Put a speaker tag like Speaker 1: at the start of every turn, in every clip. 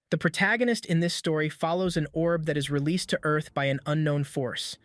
Speaker 1: The protagonist in this story follows an orb that is released to Earth by an unknown force.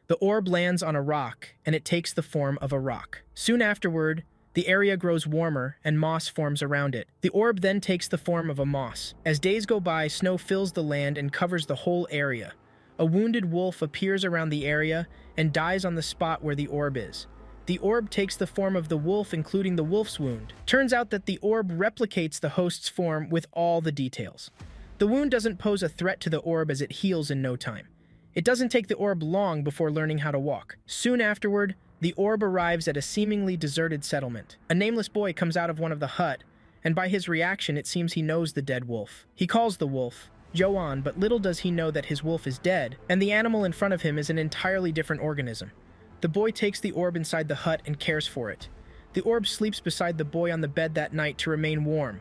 Speaker 1: The orb lands on a rock, and it takes the form of a rock. Soon afterward, the area grows warmer and moss forms around it. The orb then takes the form of a moss. As days go by, snow fills the land and covers the whole area. A wounded wolf appears around the area and dies on the spot where the orb is. The orb takes the form of the wolf, including the wolf's wound. Turns out that the orb replicates the host's form with all the details. The wound doesn't pose a threat to the orb as it heals in no time. It doesn't take the orb long before learning how to walk. Soon afterward, the orb arrives at a seemingly deserted settlement. A nameless boy comes out of one of the hut, and by his reaction it seems he knows the dead wolf. He calls the wolf Joan, but little does he know that his wolf is dead, and the animal in front of him is an entirely different organism. The boy takes the orb inside the hut and cares for it. The orb sleeps beside the boy on the bed that night to remain warm.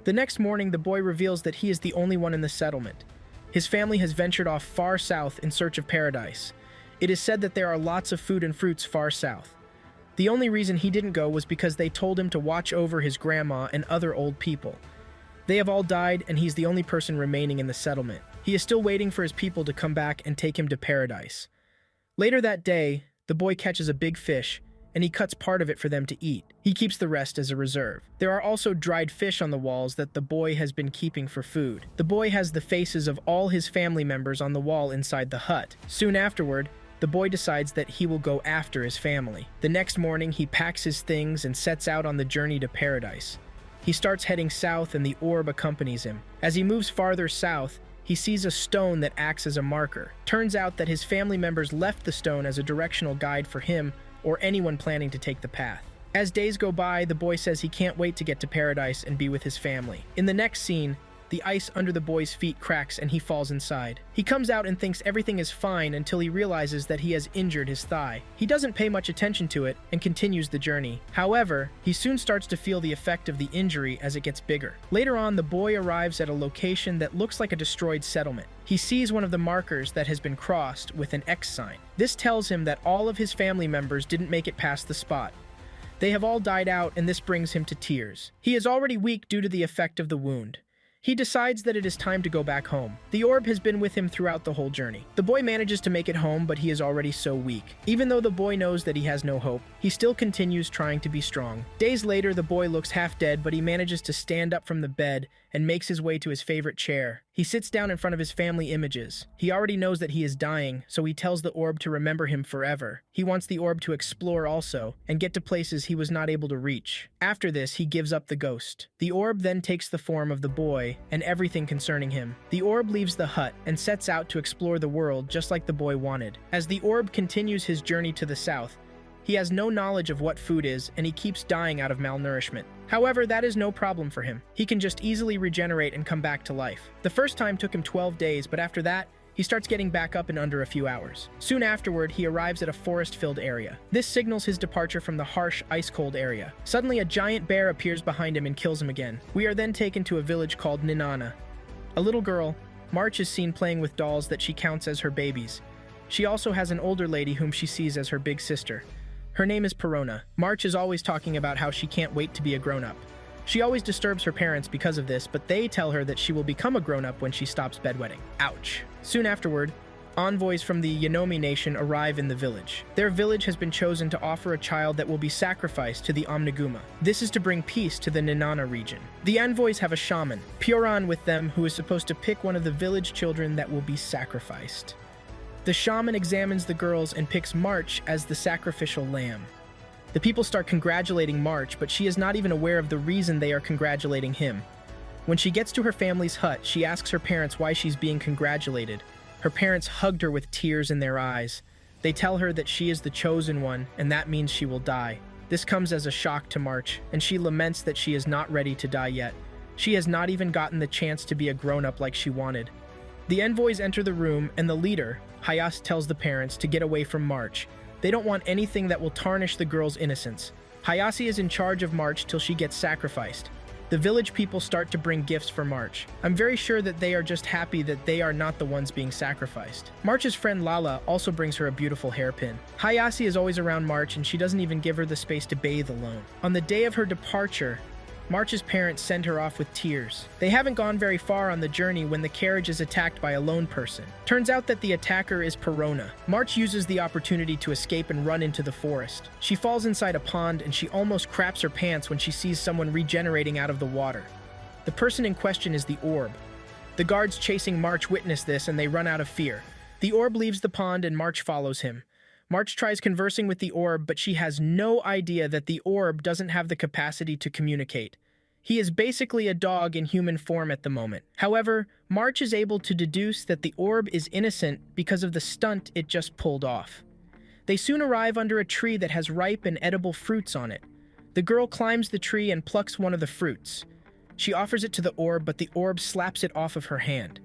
Speaker 1: The next morning, the boy reveals that he is the only one in the settlement. His family has ventured off far south in search of paradise. It is said that there are lots of food and fruits far south. The only reason he didn't go was because they told him to watch over his grandma and other old people. They have all died, and he's the only person remaining in the settlement. He is still waiting for his people to come back and take him to paradise. Later that day, the boy catches a big fish, and he cuts part of it for them to eat. He keeps the rest as a reserve. There are also dried fish on the walls that the boy has been keeping for food. The boy has the faces of all his family members on the wall inside the hut. Soon afterward, the boy decides that he will go after his family. The next morning, he packs his things and sets out on the journey to paradise. He starts heading south, and the orb accompanies him. As he moves farther south, he sees a stone that acts as a marker. Turns out that his family members left the stone as a directional guide for him or anyone planning to take the path. As days go by, the boy says he can't wait to get to paradise and be with his family. In the next scene, the ice under the boy's feet cracks and he falls inside. He comes out and thinks everything is fine until he realizes that he has injured his thigh. He doesn't pay much attention to it and continues the journey. However, he soon starts to feel the effect of the injury as it gets bigger. Later on, the boy arrives at a location that looks like a destroyed settlement. He sees one of the markers that has been crossed with an X sign. This tells him that all of his family members didn't make it past the spot. They have all died out, and this brings him to tears. He is already weak due to the effect of the wound. He decides that it is time to go back home. The orb has been with him throughout the whole journey. The boy manages to make it home, but he is already so weak. Even though the boy knows that he has no hope, he still continues trying to be strong. Days later, the boy looks half dead, but he manages to stand up from the bed and makes his way to his favorite chair. He sits down in front of his family images. He already knows that he is dying, so he tells the orb to remember him forever. He wants the orb to explore also, and get to places he was not able to reach. After this, he gives up the ghost. The orb then takes the form of the boy and everything concerning him. The orb leaves the hut and sets out to explore the world just like the boy wanted. As the orb continues his journey to the south, he has no knowledge of what food is, and he keeps dying out of malnourishment. However, that is no problem for him. He can just easily regenerate and come back to life. The first time took him 12 days, but after that, he starts getting back up in under a few hours. Soon afterward, he arrives at a forest-filled area. This signals his departure from the harsh, ice-cold area. Suddenly, a giant bear appears behind him and kills him again. We are then taken to a village called Ninana. A little girl, March, is seen playing with dolls that she counts as her babies. She also has an older lady whom she sees as her big sister. Her name is Perona. March is always talking about how she can't wait to be a grown-up. She always disturbs her parents because of this, but they tell her that she will become a grown-up when she stops bedwetting. Ouch. Soon afterward, envoys from the Yanomi nation arrive in the village. Their village has been chosen to offer a child that will be sacrificed to the Omniguma. This is to bring peace to the Ninana region. The envoys have a shaman, Pioran, with them, who is supposed to pick one of the village children that will be sacrificed. The shaman examines the girls and picks March as the sacrificial lamb. The people start congratulating March, but she is not even aware of the reason they are congratulating him. When she gets to her family's hut, she asks her parents why she's being congratulated. Her parents hugged her with tears in their eyes. They tell her that she is the chosen one, and that means she will die. This comes as a shock to March, and she laments that she is not ready to die yet. She has not even gotten the chance to be a grown-up like she wanted. The envoys enter the room, and the leader, Hayase, tells the parents to get away from March. They don't want anything that will tarnish the girl's innocence. Hayase is in charge of March till she gets sacrificed. The village people start to bring gifts for March. I'm very sure that they are just happy that they are not the ones being sacrificed. March's friend Lala also brings her a beautiful hairpin. Hayase is always around March, and she doesn't even give her the space to bathe alone. On the day of her departure, March's parents send her off with tears. They haven't gone very far on the journey when the carriage is attacked by a lone person. Turns out that the attacker is Perona. March uses the opportunity to escape and run into the forest. She falls inside a pond and she almost craps her pants when she sees someone regenerating out of the water. The person in question is the orb. The guards chasing March witness this and they run out of fear. The orb leaves the pond and March follows him. March tries conversing with the orb, but she has no idea that the orb doesn't have the capacity to communicate. He is basically a dog in human form at the moment. However, March is able to deduce that the orb is innocent because of the stunt it just pulled off. They soon arrive under a tree that has ripe and edible fruits on it. The girl climbs the tree and plucks one of the fruits. She offers it to the orb, but the orb slaps it off of her hand.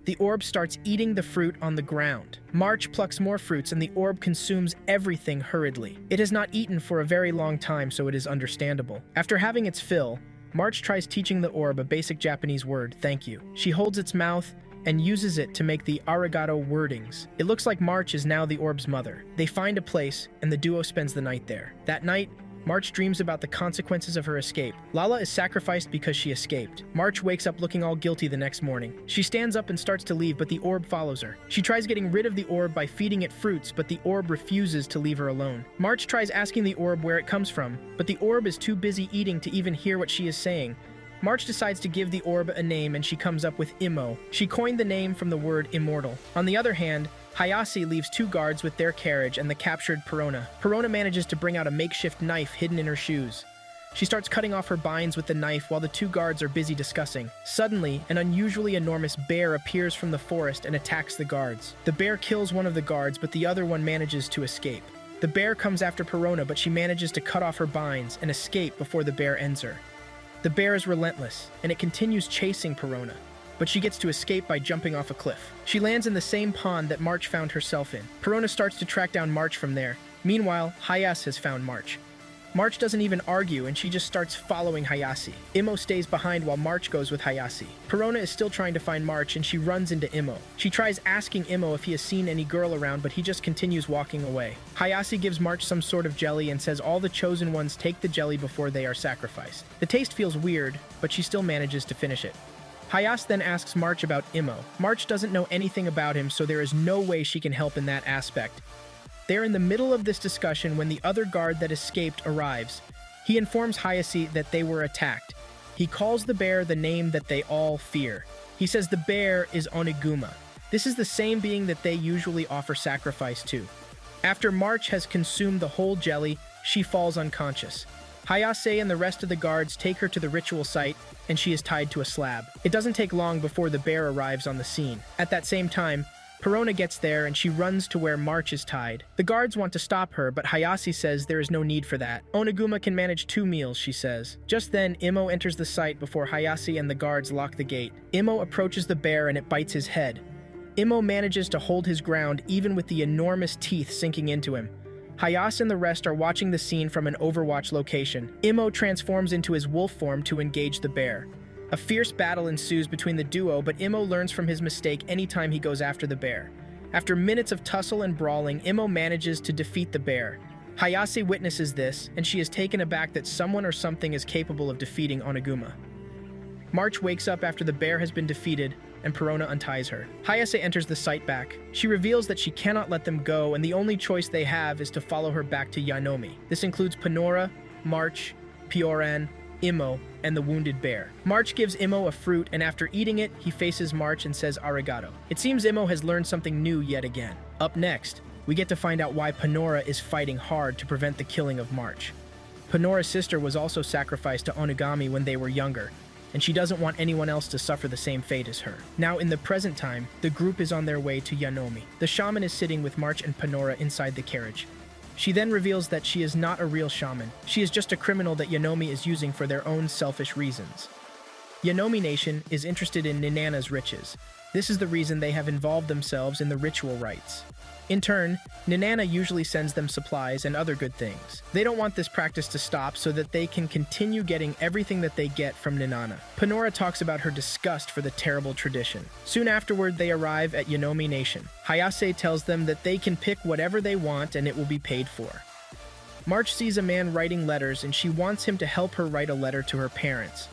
Speaker 1: The orb starts eating the fruit on the ground. March plucks more fruits and the orb consumes everything hurriedly. It has not eaten for a very long time, so it is understandable. After having its fill, March tries teaching the orb a basic Japanese word, thank you. She holds its mouth and uses it to make the arigato wordings. It looks like March is now the orb's mother. They find a place and the duo spends the night there. That night, March dreams about the consequences of her escape. Lala is sacrificed because she escaped. March wakes up looking all guilty the next morning. She stands up and starts to leave, but the orb follows her. She tries getting rid of the orb by feeding it fruits, but the orb refuses to leave her alone. March tries asking the orb where it comes from, but the orb is too busy eating to even hear what she is saying. March decides to give the orb a name and she comes up with Immo. She coined the name from the word immortal. On the other hand, Hayase leaves two guards with their carriage and the captured Perona. Perona manages to bring out a makeshift knife hidden in her shoes. She starts cutting off her binds with the knife while the two guards are busy discussing. Suddenly, an unusually enormous bear appears from the forest and attacks the guards. The bear kills one of the guards, but the other one manages to escape. The bear comes after Perona, but she manages to cut off her binds and escape before the bear ends her. The bear is relentless, and it continues chasing Perona, but she gets to escape by jumping off a cliff. She lands in the same pond that March found herself in. Perona starts to track down March from there. Meanwhile, Hayase has found March. March doesn't even argue and she just starts following Hayase. Immo stays behind while March goes with Hayase. Perona is still trying to find March and she runs into Immo. She tries asking Immo if he has seen any girl around, but he just continues walking away. Hayase gives March some sort of jelly and says all the chosen ones take the jelly before they are sacrificed. The taste feels weird, but she still manages to finish it. Hayase then asks March about Immo. March doesn't know anything about him, so there is no way she can help in that aspect. They're in the middle of this discussion when the other guard that escaped arrives. He informs Hayase that they were attacked. He calls the bear the name that they all fear. He says the bear is Oniguma. This is the same being that they usually offer sacrifice to. After March has consumed the whole jelly, she falls unconscious. Hayase and the rest of the guards take her to the ritual site, and she is tied to a slab. It doesn't take long before the bear arrives on the scene. At that same time, Perona gets there and she runs to where March is tied. The guards want to stop her, but Hayase says there is no need for that. Oniguma can manage 2 meals, she says. Just then, Immo enters the site before Hayase and the guards lock the gate. Immo approaches the bear and it bites his head. Immo manages to hold his ground even with the enormous teeth sinking into him. Hayase and the rest are watching the scene from an Overwatch location. Immo transforms into his wolf form to engage the bear. A fierce battle ensues between the duo, but Immo learns from his mistake anytime he goes after the bear. After minutes of tussle and brawling, Immo manages to defeat the bear. Hayase witnesses this, and she is taken aback that someone or something is capable of defeating Oniguma. March wakes up after the bear has been defeated, and Perona unties her. Hayase enters the site back. She reveals that she cannot let them go, and the only choice they have is to follow her back to Yanomi. This includes Panora, March, Pioran, Immo, and the wounded bear. March gives Immo a fruit, and after eating it, he faces March and says arigato. It seems Immo has learned something new yet again. Up next, we get to find out why Panora is fighting hard to prevent the killing of March. Panora's sister was also sacrificed to Onigami when they were younger, and she doesn't want anyone else to suffer the same fate as her. Now, in the present time, the group is on their way to Yanomi. The shaman is sitting with March and Panora inside the carriage. She then reveals that she is not a real shaman. She is just a criminal that Yanomi is using for their own selfish reasons. Yanomi Nation is interested in Ninana's riches. This is the reason they have involved themselves in the ritual rites. In turn, Ninana usually sends them supplies and other good things. They don't want this practice to stop so that they can continue getting everything that they get from Ninana. Panora talks about her disgust for the terrible tradition. Soon afterward, they arrive at Yanomi Nation. Hayase tells them that they can pick whatever they want and it will be paid for. March sees a man writing letters and she wants him to help her write a letter to her parents.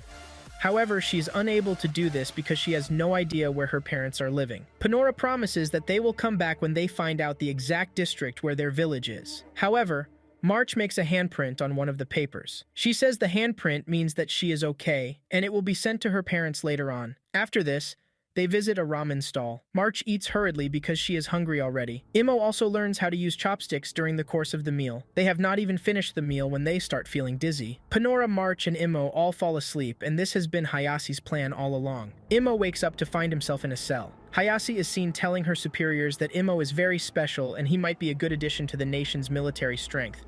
Speaker 1: However, she is unable to do this because she has no idea where her parents are living. Panora promises that they will come back when they find out the exact district where their village is. However, March makes a handprint on one of the papers. She says the handprint means that she is okay, and it will be sent to her parents later on. After this, they visit a ramen stall. March eats hurriedly because she is hungry already. Imo also learns how to use chopsticks during the course of the meal. They have not even finished the meal when they start feeling dizzy. Panora, March, and Imo all fall asleep, and this has been Hayasi's plan all along. Imo wakes up to find himself in a cell. Hayasi is seen telling her superiors that Imo is very special and he might be a good addition to the nation's military strength.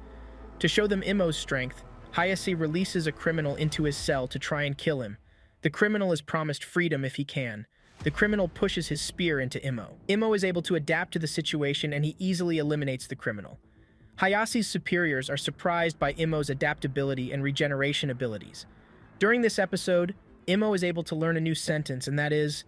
Speaker 1: To show them Imo's strength, Hayasi releases a criminal into his cell to try and kill him. The criminal is promised freedom if he can. The criminal pushes his spear into Imo. Imo is able to adapt to the situation and he easily eliminates the criminal. Hayasi's superiors are surprised by Imo's adaptability and regeneration abilities. During this episode, Imo is able to learn a new sentence, and that is,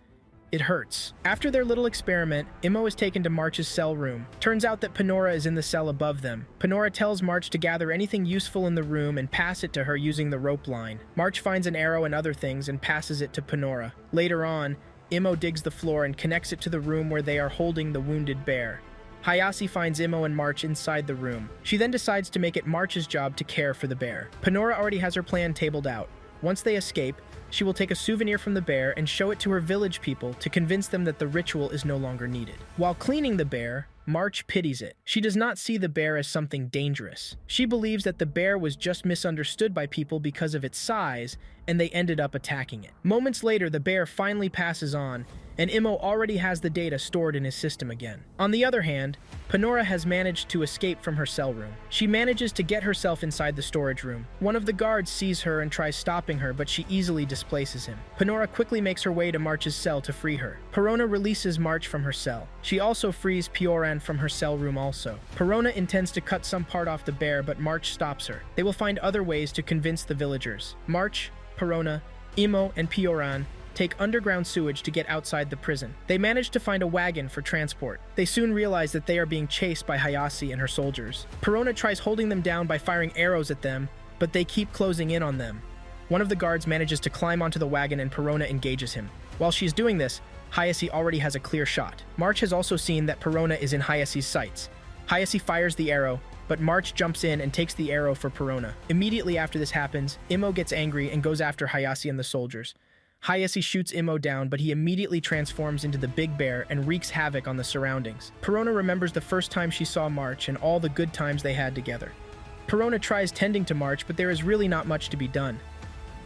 Speaker 1: "It hurts." After their little experiment, Imo is taken to March's cell room. Turns out that Panora is in the cell above them. Panora tells March to gather anything useful in the room and pass it to her using the rope line. March finds an arrow and other things and passes it to Panora. Later on, Imo digs the floor and connects it to the room where they are holding the wounded bear. Hayasi finds Imo and March inside the room. She then decides to make it March's job to care for the bear. Panora already has her plan tabled out. Once they escape, she will take a souvenir from the bear and show it to her village people to convince them that the ritual is no longer needed. While cleaning the bear, March pities it. She does not see the bear as something dangerous. She believes that the bear was just misunderstood by people because of its size, and they ended up attacking it. Moments later, the bear finally passes on, and Imo already has the data stored in his system again. On the other hand, Panora has managed to escape from her cell room. She manages to get herself inside the storage room. One of the guards sees her and tries stopping her, but she easily displaces him. Panora quickly makes her way to March's cell to free her. Perona releases March from her cell. She also frees Pioran from her cell room also. Perona intends to cut some part off the bear, but March stops her. They will find other ways to convince the villagers. March, Perona, Imo, and Pioran take underground sewage to get outside the prison. They manage to find a wagon for transport. They soon realize that they are being chased by Hayasi and her soldiers. Perona tries holding them down by firing arrows at them, but they keep closing in on them. One of the guards manages to climb onto the wagon and Perona engages him. While she's doing this, Hayasi already has a clear shot. March has also seen that Perona is in Hayasi's sights. Hayasi fires the arrow, but March jumps in and takes the arrow for Perona. Immediately after this happens, Imo gets angry and goes after Hayasi and the soldiers. Hayasi shoots Imo down, but he immediately transforms into the big bear and wreaks havoc on the surroundings. Perona remembers the first time she saw March and all the good times they had together. Perona tries tending to March, but there is really not much to be done.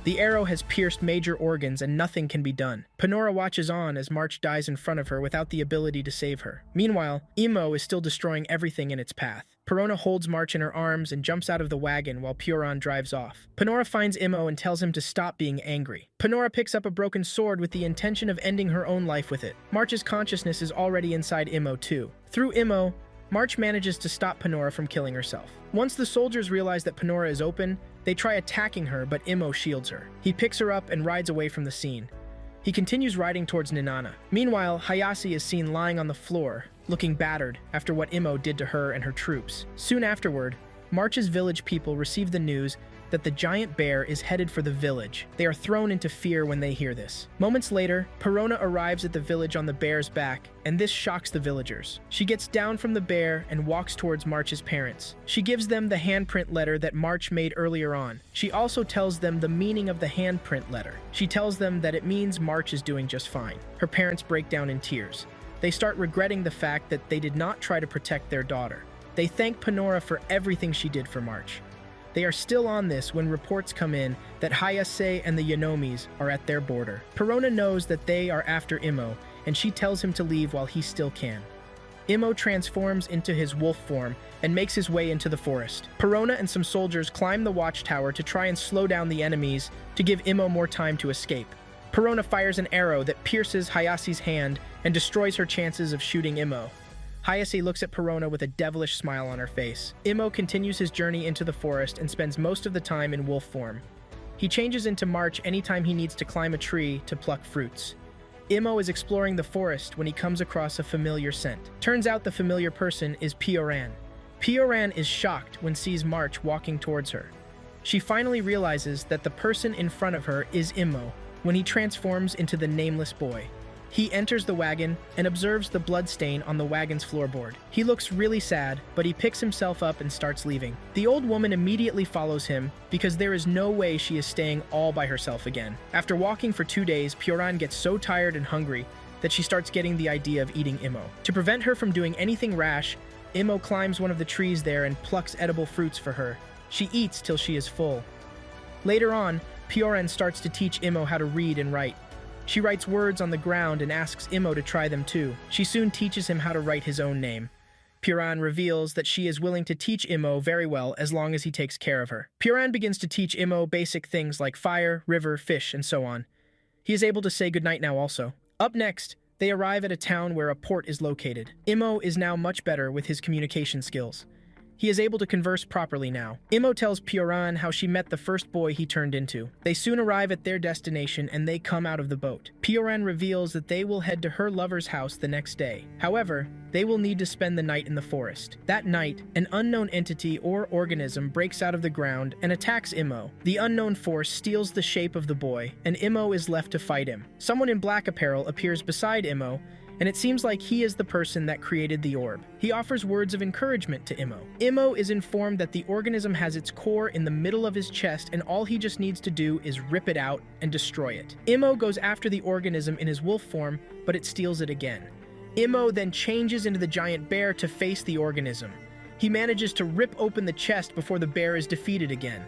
Speaker 1: The arrow has pierced major organs and nothing can be done. Panora watches on as March dies in front of her without the ability to save her. Meanwhile, Imo is still destroying everything in its path. Perona holds March in her arms and jumps out of the wagon while Pioran drives off. Panora finds Imo and tells him to stop being angry. Panora picks up a broken sword with the intention of ending her own life with it. March's consciousness is already inside Imo too. Through Imo, March manages to stop Panora from killing herself. Once the soldiers realize that Panora is open, they try attacking her, but Imo shields her. He picks her up and rides away from the scene. He continues riding towards Ninana. Meanwhile, Hayasi is seen lying on the floor, looking battered after what Imo did to her and her troops. Soon afterward, March's village people receive the news that the giant bear is headed for the village. They are thrown into fear when they hear this. Moments later, Perona arrives at the village on the bear's back, and this shocks the villagers. She gets down from the bear and walks towards March's parents. She gives them the handprint letter that March made earlier on. She also tells them the meaning of the handprint letter. She tells them that it means March is doing just fine. Her parents break down in tears. They start regretting the fact that they did not try to protect their daughter. They thank Panora for everything she did for March. They are still on this when reports come in that Hayase and the Yonomis are at their border. Perona knows that they are after Imo, and she tells him to leave while he still can. Imo transforms into his wolf form and makes his way into the forest. Perona and some soldiers climb the watchtower to try and slow down the enemies to give Imo more time to escape. Perona fires an arrow that pierces Hayasi's hand and destroys her chances of shooting Imo. Hayase looks at Perona with a devilish smile on her face. Imo continues his journey into the forest and spends most of the time in wolf form. He changes into March anytime he needs to climb a tree to pluck fruits. Imo is exploring the forest when he comes across a familiar scent. Turns out the familiar person is Pioran. Pioran is shocked when sees March walking towards her. She finally realizes that the person in front of her is Immo when he transforms into the nameless boy. He enters the wagon and observes the blood stain on the wagon's floorboard. He looks really sad, but he picks himself up and starts leaving. The old woman immediately follows him because there is no way she is staying all by herself again. After walking for 2 days, Pioran gets so tired and hungry that she starts getting the idea of eating Immo. To prevent her from doing anything rash, Immo climbs one of the trees there and plucks edible fruits for her. She eats till she is full. Later on, Pioran starts to teach Immo how to read and write. She writes words on the ground and asks Immo to try them too. She soon teaches him how to write his own name. Pioran reveals that she is willing to teach Immo very well as long as he takes care of her. Pioran begins to teach Immo basic things like fire, river, fish, and so on. He is able to say goodnight now also. Up next, they arrive at a town where a port is located. Immo is now much better with his communication skills. He is able to converse properly now. Immo tells Pioran how she met the first boy he turned into. They soon arrive at their destination and they come out of the boat. Pioran reveals that they will head to her lover's house the next day. However, they will need to spend the night in the forest. That night, an unknown entity or organism breaks out of the ground and attacks Immo. The unknown force steals the shape of the boy, and Immo is left to fight him. Someone in black apparel appears beside Immo, and it seems like he is the person that created the orb. He offers words of encouragement to Immo. Immo is informed that the organism has its core in the middle of his chest and all he just needs to do is rip it out and destroy it. Immo goes after the organism in his wolf form, but it steals it again. Immo then changes into the giant bear to face the organism. He manages to rip open the chest before the bear is defeated again.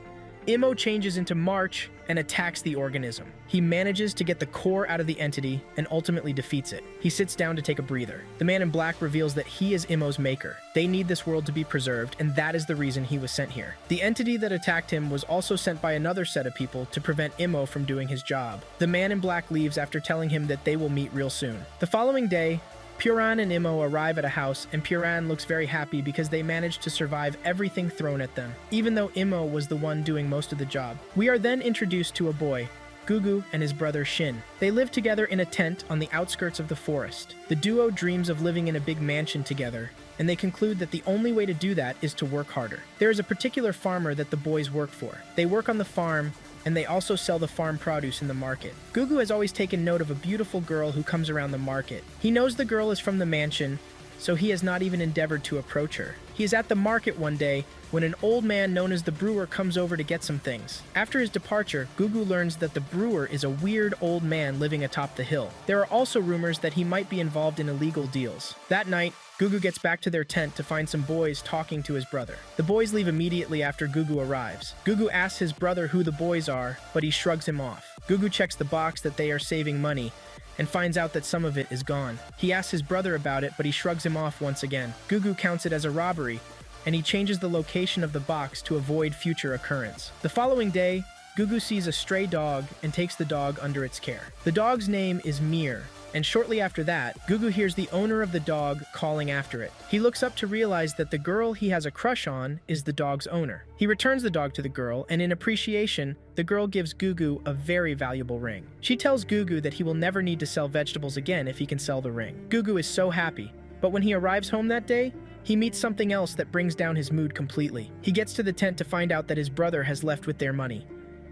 Speaker 1: Immo changes into March and attacks the organism. He manages to get the core out of the entity and ultimately defeats it. He sits down to take a breather. The man in black reveals that he is Immo's maker. They need this world to be preserved, and that is the reason he was sent here. The entity that attacked him was also sent by another set of people to prevent Immo from doing his job. The man in black leaves after telling him that they will meet real soon. The following day, Pioran and Immo arrive at a house, and Pioran looks very happy because they managed to survive everything thrown at them, even though Immo was the one doing most of the job. We are then introduced to a boy, Gugu, and his brother Shin. They live together in a tent on the outskirts of the forest. The duo dreams of living in a big mansion together, and they conclude that the only way to do that is to work harder. There is a particular farmer that the boys work for. They work on the farm, and they also sell the farm produce in the market. Gugu has always taken note of a beautiful girl who comes around the market. He knows the girl is from the mansion, so he has not even endeavored to approach her. He is at the market one day when an old man known as the brewer comes over to get some things. After his departure, Gugu learns that the brewer is a weird old man living atop the hill. There are also rumors that he might be involved in illegal deals. That night, Gugu gets back to their tent to find some boys talking to his brother. The boys leave immediately after Gugu arrives. Gugu asks his brother who the boys are, but he shrugs him off. Gugu checks the box that they are saving money and finds out that some of it is gone. He asks his brother about it, but he shrugs him off once again. Gugu counts it as a robbery, and he changes the location of the box to avoid future occurrence. The following day, Gugu sees a stray dog and takes the dog under its care. The dog's name is Mir, and shortly after that, Gugu hears the owner of the dog calling after it. He looks up to realize that the girl he has a crush on is the dog's owner. He returns the dog to the girl, and in appreciation, the girl gives Gugu a very valuable ring. She tells Gugu that he will never need to sell vegetables again if he can sell the ring. Gugu is so happy, but when he arrives home that day, he meets something else that brings down his mood completely. He gets to the tent to find out that his brother has left with their money.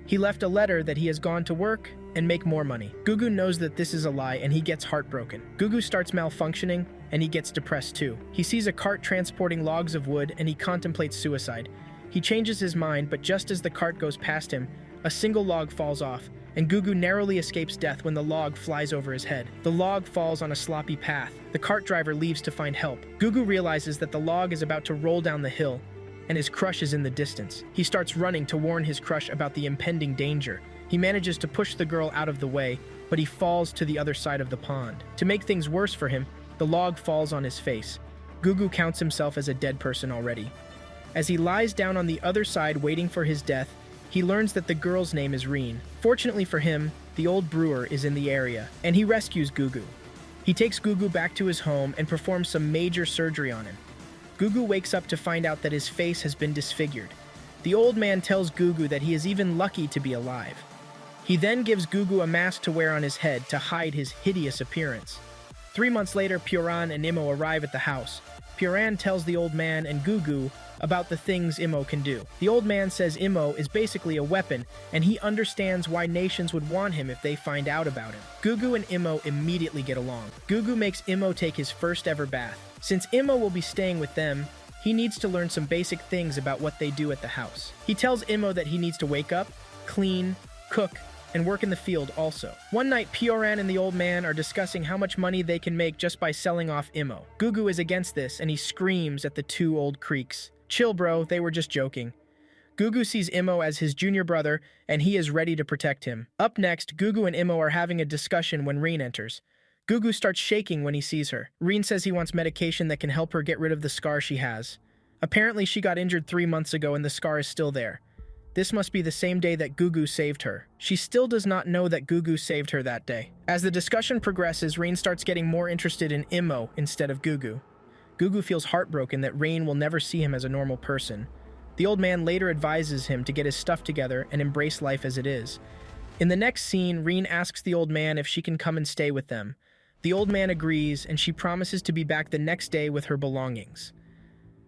Speaker 1: He left a letter that he has gone to work and make more money. Gugu knows that this is a lie and he gets heartbroken. Gugu starts malfunctioning and he gets depressed too. He sees a cart transporting logs of wood and he contemplates suicide. He changes his mind, but just as the cart goes past him, a single log falls off, and Gugu narrowly escapes death when the log flies over his head. The log falls on a sloppy path. The cart driver leaves to find help. Gugu realizes that the log is about to roll down the hill, and his crush is in the distance. He starts running to warn his crush about the impending danger. He manages to push the girl out of the way, but he falls to the other side of the pond. To make things worse for him, the log falls on his face. Gugu counts himself as a dead person already. As he lies down on the other side waiting for his death, he learns that the girl's name is Reen. Fortunately for him, the old brewer is in the area, and he rescues Gugu. He takes Gugu back to his home and performs some major surgery on him. Gugu wakes up to find out that his face has been disfigured. The old man tells Gugu that he is even lucky to be alive. He then gives Gugu a mask to wear on his head to hide his hideous appearance. 3 months later, Pioran and Immo arrive at the house. Pioran tells the old man and Gugu about the things Imo can do. The old man says Imo is basically a weapon, and he understands why nations would want him if they find out about him. Gugu and Imo immediately get along. Gugu makes Imo take his first ever bath. Since Imo will be staying with them, he needs to learn some basic things about what they do at the house. He tells Imo that he needs to wake up, clean, cook, and work in the field also. One night, Pioran and the old man are discussing how much money they can make just by selling off Imo. Gugu is against this, and he screams at the two old creeks. Chill, bro, they were just joking. Gugu sees Imo as his junior brother, and he is ready to protect him. Up next, Gugu and Imo are having a discussion when Reen enters. Gugu starts shaking when he sees her. Reen says he wants medication that can help her get rid of the scar she has. Apparently, she got injured 3 months ago and the scar is still there. This must be the same day that Gugu saved her. She still does not know that Gugu saved her that day. As the discussion progresses, Reen starts getting more interested in Imo instead of Gugu. Gugu feels heartbroken that Reen will never see him as a normal person. The old man later advises him to get his stuff together and embrace life as it is. In the next scene, Reen asks the old man if she can come and stay with them. The old man agrees, and she promises to be back the next day with her belongings.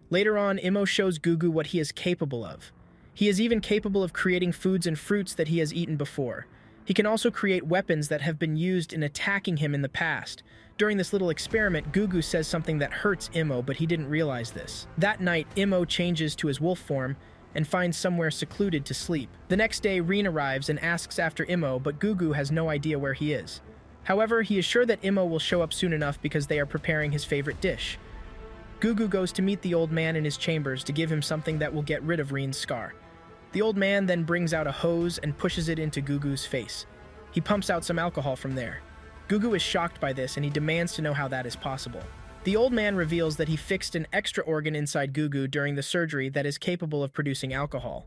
Speaker 1: Later on, Imo shows Gugu what he is capable of. He is even capable of creating foods and fruits that he has eaten before. He can also create weapons that have been used in attacking him in the past. During this little experiment, Gugu says something that hurts Imo, but he didn't realize this. That night, Imo changes to his wolf form and finds somewhere secluded to sleep. The next day, Reen arrives and asks after Imo, but Gugu has no idea where he is. However, he is sure that Imo will show up soon enough because they are preparing his favorite dish. Gugu goes to meet the old man in his chambers to give him something that will get rid of Reen's scar. The old man then brings out a hose and pushes it into Gugu's face. He pumps out some alcohol from there. Gugu is shocked by this and he demands to know how that is possible. The old man reveals that he fixed an extra organ inside Gugu during the surgery that is capable of producing alcohol.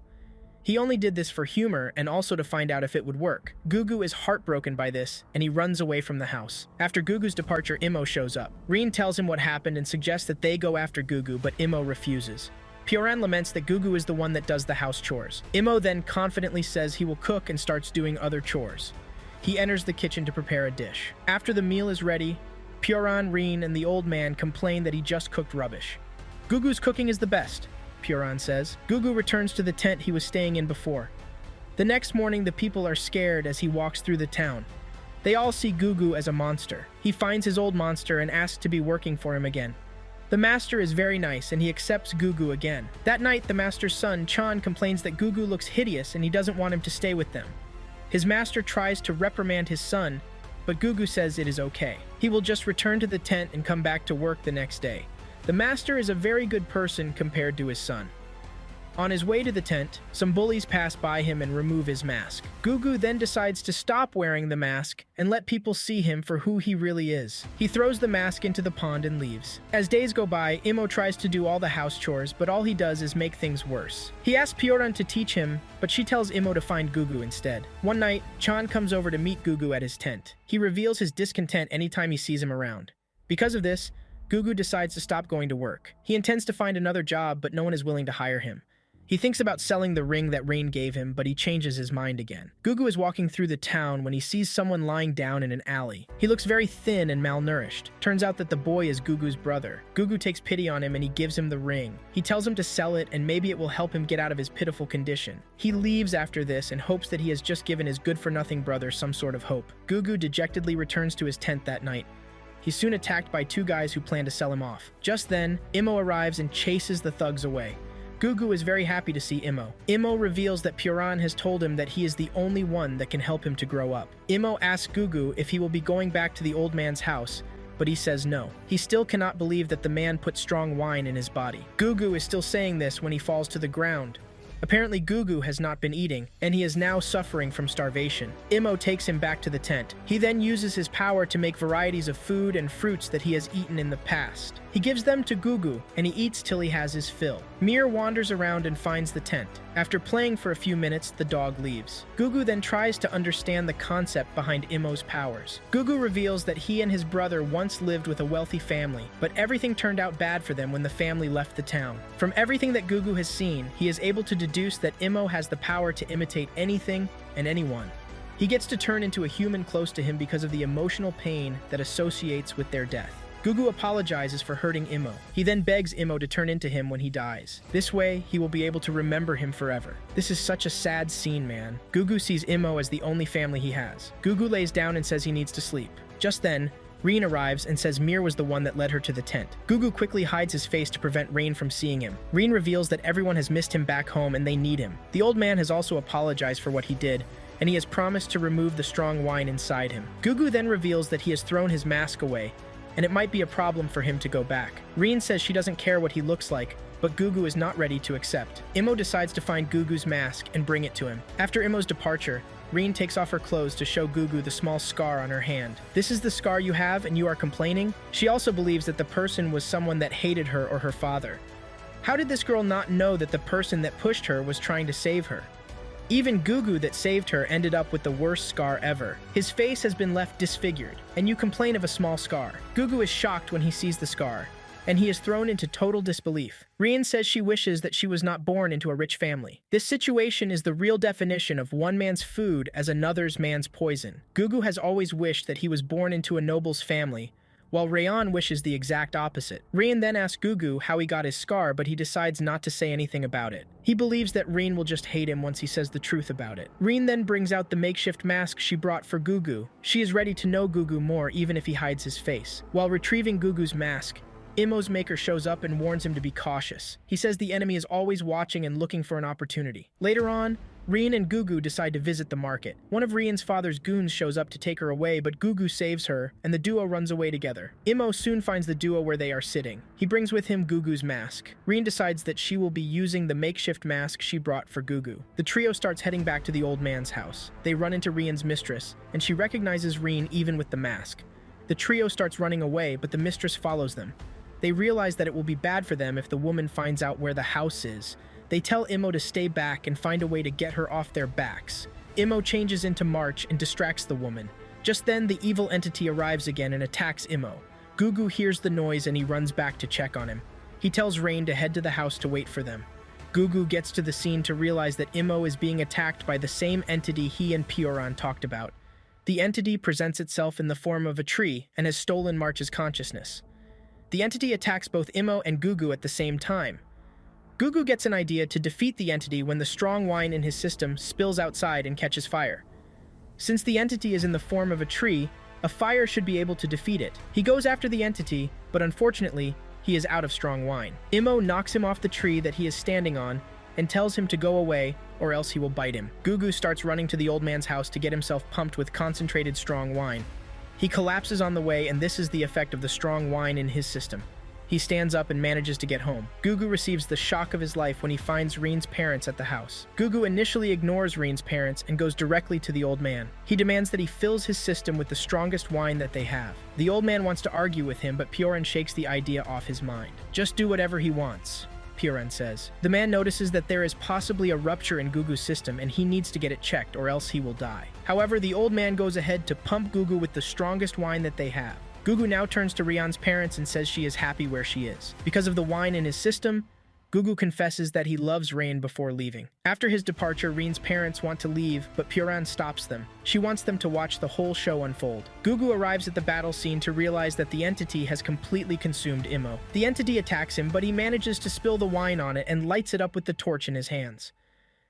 Speaker 1: He only did this for humor and also to find out if it would work. Gugu is heartbroken by this and he runs away from the house. After Gugu's departure, Imo shows up. Reen tells him what happened and suggests that they go after Gugu, but Imo refuses. Pioran laments that Gugu is the one that does the house chores. Imo then confidently says he will cook and starts doing other chores. He enters the kitchen to prepare a dish. After the meal is ready, Pioran, Reen, and the old man complain that he just cooked rubbish. Gugu's cooking is the best, Pioran says. Gugu returns to the tent he was staying in before. The next morning, the people are scared as he walks through the town. They all see Gugu as a monster. He finds his old monster and asks to be working for him again. The master is very nice and he accepts Gugu again. That night, the master's son, Chan, complains that Gugu looks hideous and he doesn't want him to stay with them. His master tries to reprimand his son, but Gugu says it is okay. He will just return to the tent and come back to work the next day. The master is a very good person compared to his son. On his way to the tent, some bullies pass by him and remove his mask. Gugu then decides to stop wearing the mask and let people see him for who he really is. He throws the mask into the pond and leaves. As days go by, Imo tries to do all the house chores, but all he does is make things worse. He asks Pioran to teach him, but she tells Imo to find Gugu instead. One night, Chan comes over to meet Gugu at his tent. He reveals his discontent anytime he sees him around. Because of this, Gugu decides to stop going to work. He intends to find another job, but no one is willing to hire him. He thinks about selling the ring that Rain gave him, but he changes his mind again. Gugu is walking through the town when he sees someone lying down in an alley. He looks very thin and malnourished. Turns out that the boy is Gugu's brother. Gugu takes pity on him and he gives him the ring. He tells him to sell it and maybe it will help him get out of his pitiful condition. He leaves after this and hopes that he has just given his good-for-nothing brother some sort of hope. Gugu dejectedly returns to his tent that night. He's soon attacked by two guys who plan to sell him off. Just then, Imo arrives and chases the thugs away. Gugu is very happy to see Imo. Imo reveals that Pioran has told him that he is the only one that can help him to grow up. Imo asks Gugu if he will be going back to the old man's house, but he says no. He still cannot believe that the man put strong wine in his body. Gugu is still saying this when he falls to the ground. Apparently Gugu has not been eating, and he is now suffering from starvation. Imo takes him back to the tent. He then uses his power to make varieties of food and fruits that he has eaten in the past. He gives them to Gugu, and he eats till he has his fill. Mir wanders around and finds the tent. After playing for a few minutes, the dog leaves. Gugu then tries to understand the concept behind Imo's powers. Gugu reveals that he and his brother once lived with a wealthy family, but everything turned out bad for them when the family left the town. From everything that Gugu has seen, he is able to deduce that Imo has the power to imitate anything and anyone. He gets to turn into a human close to him because of the emotional pain that associates with their death. Gugu apologizes for hurting Imo. He then begs Imo to turn into him when he dies. This way, he will be able to remember him forever. This is such a sad scene, man. Gugu sees Imo as the only family he has. Gugu lays down and says he needs to sleep. Just then, Rein arrives and says Mir was the one that led her to the tent. Gugu quickly hides his face to prevent Rein from seeing him. Rein reveals that everyone has missed him back home and they need him. The old man has also apologized for what he did, and he has promised to remove the strong wine inside him. Gugu then reveals that he has thrown his mask away, and it might be a problem for him to go back. Rein says she doesn't care what he looks like, but Gugu is not ready to accept. Imo decides to find Gugu's mask and bring it to him. After Imo's departure, Rein takes off her clothes to show Gugu the small scar on her hand. This is the scar you have and you are complaining? She also believes that the person was someone that hated her or her father. How did this girl not know that the person that pushed her was trying to save her? Even Gugu that saved her ended up with the worst scar ever. His face has been left disfigured, and you complain of a small scar. Gugu is shocked when he sees the scar, and he is thrown into total disbelief. Rein says she wishes that she was not born into a rich family. This situation is the real definition of one man's food as another man's poison. Gugu has always wished that he was born into a noble's family, while Rayon wishes the exact opposite. Rein then asks Gugu how he got his scar, but he decides not to say anything about it. He believes that Rein will just hate him once he says the truth about it. Rein then brings out the makeshift mask she brought for Gugu. She is ready to know Gugu more even if he hides his face. While retrieving Gugu's mask, Imo's maker shows up and warns him to be cautious. He says the enemy is always watching and looking for an opportunity. Later on, Rein and Gugu decide to visit the market. One of Rein's father's goons shows up to take her away, but Gugu saves her, and the duo runs away together. Imo soon finds the duo where they are sitting. He brings with him Gugu's mask. Rein decides that she will be using the makeshift mask she brought for Gugu. The trio starts heading back to the old man's house. They run into Rein's mistress, and she recognizes Rein even with the mask. The trio starts running away, but the mistress follows them. They realize that it will be bad for them if the woman finds out where the house is. They tell Imo to stay back and find a way to get her off their backs. Imo changes into March and distracts the woman. Just then, the evil entity arrives again and attacks Imo. Gugu hears the noise and he runs back to check on him. He tells Rein to head to the house to wait for them. Gugu gets to the scene to realize that Imo is being attacked by the same entity he and Pioran talked about. The entity presents itself in the form of a tree and has stolen March's consciousness. The entity attacks both Imo and Gugu at the same time. Gugu gets an idea to defeat the entity when the strong wine in his system spills outside and catches fire. Since the entity is in the form of a tree, a fire should be able to defeat it. He goes after the entity, but unfortunately, he is out of strong wine. Imo knocks him off the tree that he is standing on and tells him to go away or else he will bite him. Gugu starts running to the old man's house to get himself pumped with concentrated strong wine. He collapses on the way, and this is the effect of the strong wine in his system. He stands up and manages to get home. Gugu receives the shock of his life when he finds Rein's parents at the house. Gugu initially ignores Rein's parents and goes directly to the old man. He demands that he fills his system with the strongest wine that they have. The old man wants to argue with him, but Pioran shakes the idea off his mind. Just do whatever he wants, Pioran says. The man notices that there is possibly a rupture in Gugu's system and he needs to get it checked or else he will die. However, the old man goes ahead to pump Gugu with the strongest wine that they have. Gugu now turns to Rion's parents and says she is happy where she is. Because of the wine in his system, Gugu confesses that he loves Rein before leaving. After his departure, Rein's parents want to leave, but Pioran stops them. She wants them to watch the whole show unfold. Gugu arrives at the battle scene to realize that the entity has completely consumed Imo. The entity attacks him, but he manages to spill the wine on it and lights it up with the torch in his hands.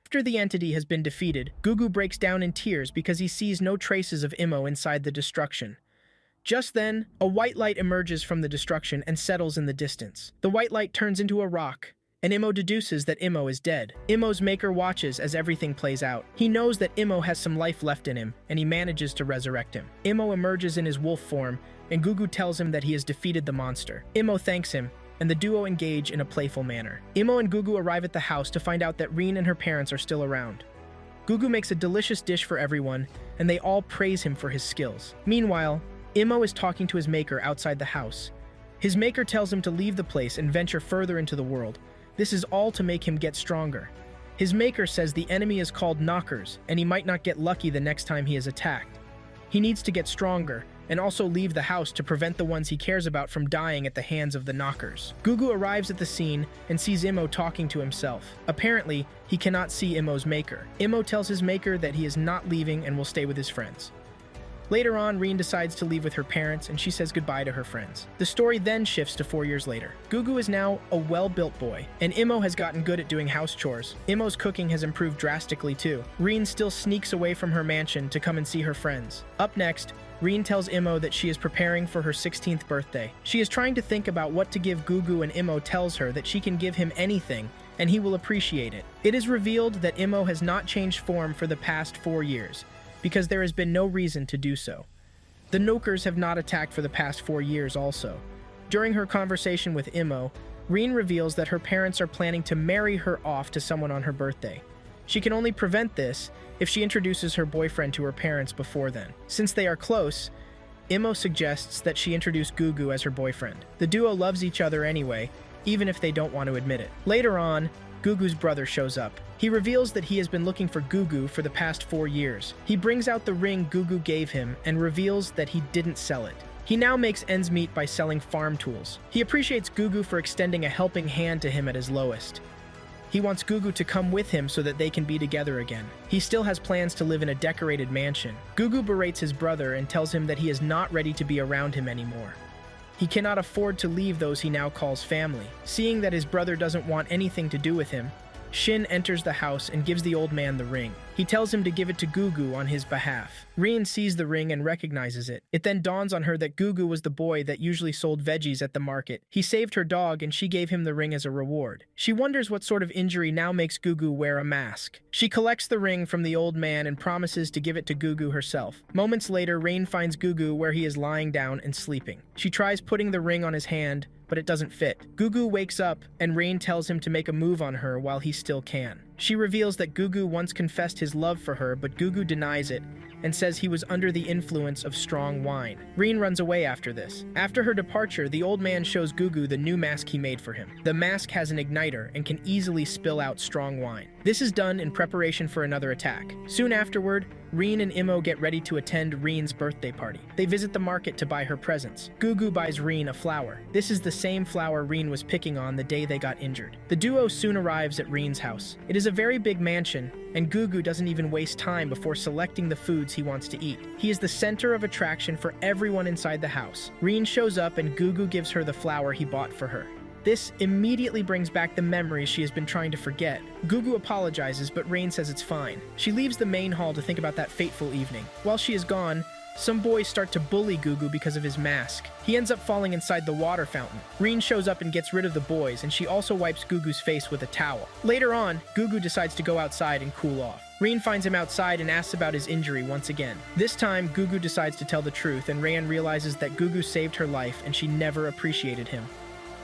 Speaker 1: After the entity has been defeated, Gugu breaks down in tears because he sees no traces of Imo inside the destruction. Just then, a white light emerges from the destruction and settles in the distance. The white light turns into a rock, and Imo deduces that Imo is dead. Imo's maker watches as everything plays out. He knows that Imo has some life left in him, and he manages to resurrect him. Imo emerges in his wolf form, and Gugu tells him that he has defeated the monster. Imo thanks him, and the duo engage in a playful manner. Imo and Gugu arrive at the house to find out that Rein and her parents are still around. Gugu makes a delicious dish for everyone, and they all praise him for his skills. Meanwhile, Imo is talking to his maker outside the house. His maker tells him to leave the place and venture further into the world. This is all to make him get stronger. His maker says the enemy is called knockers, and he might not get lucky the next time he is attacked. He needs to get stronger, and also leave the house to prevent the ones he cares about from dying at the hands of the knockers. Gugu arrives at the scene and sees Imo talking to himself. Apparently, he cannot see Imo's maker. Imo tells his maker that he is not leaving and will stay with his friends. Later on, Rin decides to leave with her parents and she says goodbye to her friends. The story then shifts to 4 years later. Gugu is now a well-built boy, and Imo has gotten good at doing house chores. Imo's cooking has improved drastically too. Rin still sneaks away from her mansion to come and see her friends. Up next, Rin tells Imo that she is preparing for her 16th birthday. She is trying to think about what to give Gugu, and Imo tells her that she can give him anything and he will appreciate it. It is revealed that Imo has not changed form for the past 4 years, because there has been no reason to do so. The Nokers have not attacked for the past 4 years also. During her conversation with Imo, Rin reveals that her parents are planning to marry her off to someone on her birthday. She can only prevent this if she introduces her boyfriend to her parents before then. Since they are close, Imo suggests that she introduce Gugu as her boyfriend. The duo loves each other anyway, even if they don't want to admit it. Later on, Gugu's brother shows up. He reveals that he has been looking for Gugu for the past 4 years. He brings out the ring Gugu gave him and reveals that he didn't sell it. He now makes ends meet by selling farm tools. He appreciates Gugu for extending a helping hand to him at his lowest. He wants Gugu to come with him so that they can be together again. He still has plans to live in a decorated mansion. Gugu berates his brother and tells him that he is not ready to be around him anymore. He cannot afford to leave those he now calls family. Seeing that his brother doesn't want anything to do with him, Shin enters the house and gives the old man the ring. He tells him to give it to Gugu on his behalf. Rin sees the ring and recognizes it. It then dawns on her that Gugu was the boy that usually sold veggies at the market. He saved her dog and she gave him the ring as a reward. She wonders what sort of injury now makes Gugu wear a mask. She collects the ring from the old man and promises to give it to Gugu herself. Moments later, Rain finds Gugu where he is lying down and sleeping. She tries putting the ring on his hand, but it doesn't fit. Gugu wakes up, and Rain tells him to make a move on her while he still can. She reveals that Gugu once confessed his love for her, but Gugu denies it and says he was under the influence of strong wine. Rain runs away after this. After her departure, the old man shows Gugu the new mask he made for him. The mask has an igniter and can easily spill out strong wine. This is done in preparation for another attack. Soon afterward, Rin and Imo get ready to attend Rin's birthday party. They visit the market to buy her presents. Gugu buys Rin a flower. This is the same flower Rin was picking on the day they got injured. The duo soon arrives at Rin's house. It is a very big mansion, and Gugu doesn't even waste time before selecting the foods he wants to eat. He is the center of attraction for everyone inside the house. Rin shows up and Gugu gives her the flower he bought for her. This immediately brings back the memories she has been trying to forget. Gugu apologizes, but Rain says it's fine. She leaves the main hall to think about that fateful evening. While she is gone, some boys start to bully Gugu because of his mask. He ends up falling inside the water fountain. Rin shows up and gets rid of the boys, and she also wipes Gugu's face with a towel. Later on, Gugu decides to go outside and cool off. Rin finds him outside and asks about his injury once again. This time, Gugu decides to tell the truth, and Rain realizes that Gugu saved her life and she never appreciated him.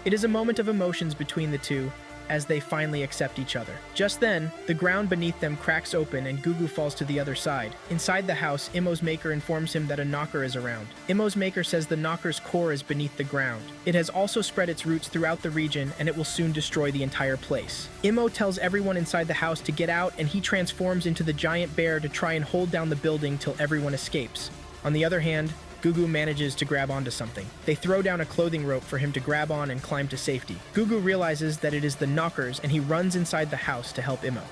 Speaker 1: It is a moment of emotions between the two as they finally accept each other. Just then, the ground beneath them cracks open and Gugu falls to the other side. Inside the house, Imo's maker informs him that a knocker is around. Imo's maker says the knocker's core is beneath the ground. It has also spread its roots throughout the region and it will soon destroy the entire place. Imo tells everyone inside the house to get out and he transforms into the giant bear to try and hold down the building till everyone escapes. On the other hand, Gugu manages to grab onto something. They throw down a clothing rope for him to grab on and climb to safety. Gugu realizes that it is the knockers and he runs inside the house to help Imo.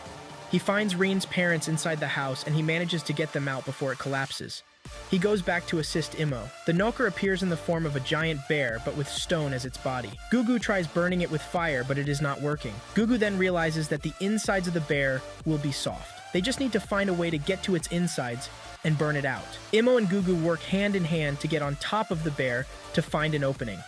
Speaker 1: He finds Rin's parents inside the house and he manages to get them out before it collapses. He goes back to assist Imo. The knocker appears in the form of a giant bear, but with stone as its body. Gugu tries burning it with fire, but it is not working. Gugu then realizes that the insides of the bear will be soft. They just need to find a way to get to its insides and burn it out. Imo and Gugu work hand in hand to get on top of the bear to find an opening.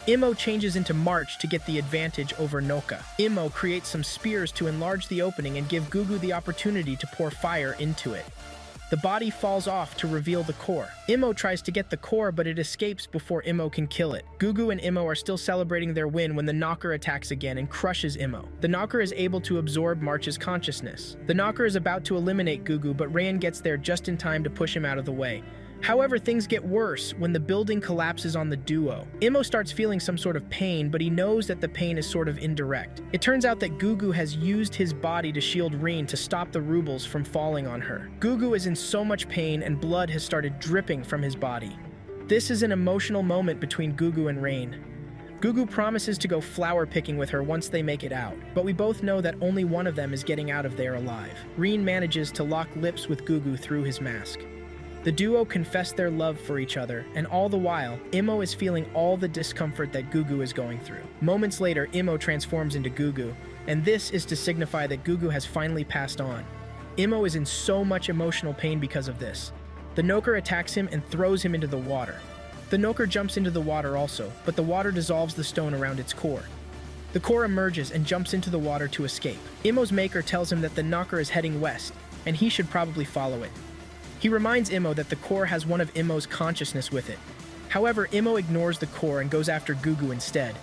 Speaker 1: Imo changes into March to get the advantage over Noka. Imo creates some spears to enlarge the opening and give Gugu the opportunity to pour fire into it. The body falls off to reveal the core. Imo tries to get the core, but it escapes before Imo can kill it. Gugu and Imo are still celebrating their win when the knocker attacks again and crushes Imo. The knocker is able to absorb March's consciousness. The knocker is about to eliminate Gugu, but Rain gets there just in time to push him out of the way. However, things get worse when the building collapses on the duo. Imo starts feeling some sort of pain, but he knows that the pain is sort of indirect. It turns out that Gugu has used his body to shield Rain to stop the rubles from falling on her. Gugu is in so much pain and blood has started dripping from his body. This is an emotional moment between Gugu and Rain. Gugu promises to go flower picking with her once they make it out, but we both know that only one of them is getting out of there alive. Rain manages to lock lips with Gugu through his mask. The duo confess their love for each other, and all the while, Imo is feeling all the discomfort that Gugu is going through. Moments later, Imo transforms into Gugu, and this is to signify that Gugu has finally passed on. Imo is in so much emotional pain because of this. The Noker attacks him and throws him into the water. The Noker jumps into the water also, but the water dissolves the stone around its core. The core emerges and jumps into the water to escape. Imo's maker tells him that the Noker is heading west, and he should probably follow it. He reminds Imo that the core has one of Imo's consciousness with it. However, Imo ignores the core and goes after Gugu instead.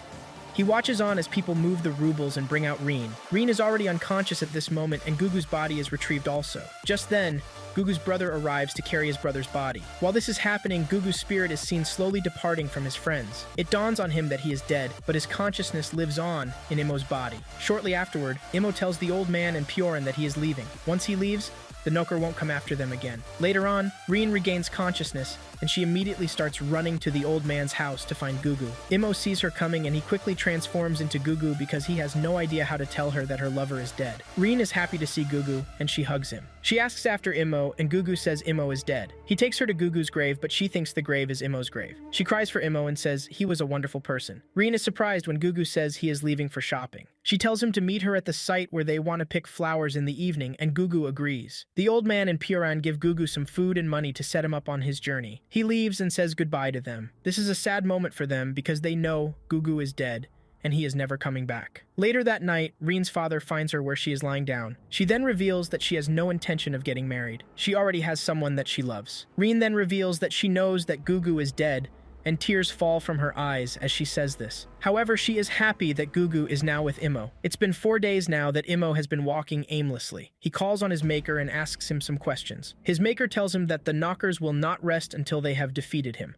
Speaker 1: He watches on as people move the rubles and bring out Reen. Reen is already unconscious at this moment, and Gugu's body is retrieved also. Just then, Gugu's brother arrives to carry his brother's body. While this is happening, Gugu's spirit is seen slowly departing from his friends. It dawns on him that he is dead, but his consciousness lives on in Imo's body. Shortly afterward, Imo tells the old man and Pioran that he is leaving. Once he leaves, the Noker won't come after them again. Later on, Reen regains consciousness, and she immediately starts running to the old man's house to find Gugu. Imo sees her coming and he quickly transforms into Gugu because he has no idea how to tell her that her lover is dead. Reen is happy to see Gugu, and she hugs him. She asks after Imo, and Gugu says Imo is dead. He takes her to Gugu's grave, but she thinks the grave is Imo's grave. She cries for Imo and says he was a wonderful person. Reen is surprised when Gugu says he is leaving for shopping. She tells him to meet her at the site where they want to pick flowers in the evening, and Gugu agrees. The old man and Pioran give Gugu some food and money to set him up on his journey. He leaves and says goodbye to them. This is a sad moment for them because they know Gugu is dead, and he is never coming back. Later that night, Reen's father finds her where she is lying down. She then reveals that she has no intention of getting married. She already has someone that she loves. Reen then reveals that she knows that Gugu is dead, and tears fall from her eyes as she says this. However, she is happy that Gugu is now with Imo. It's been 4 days now that Imo has been walking aimlessly. He calls on his maker and asks him some questions. His maker tells him that the Knockers will not rest until they have defeated him.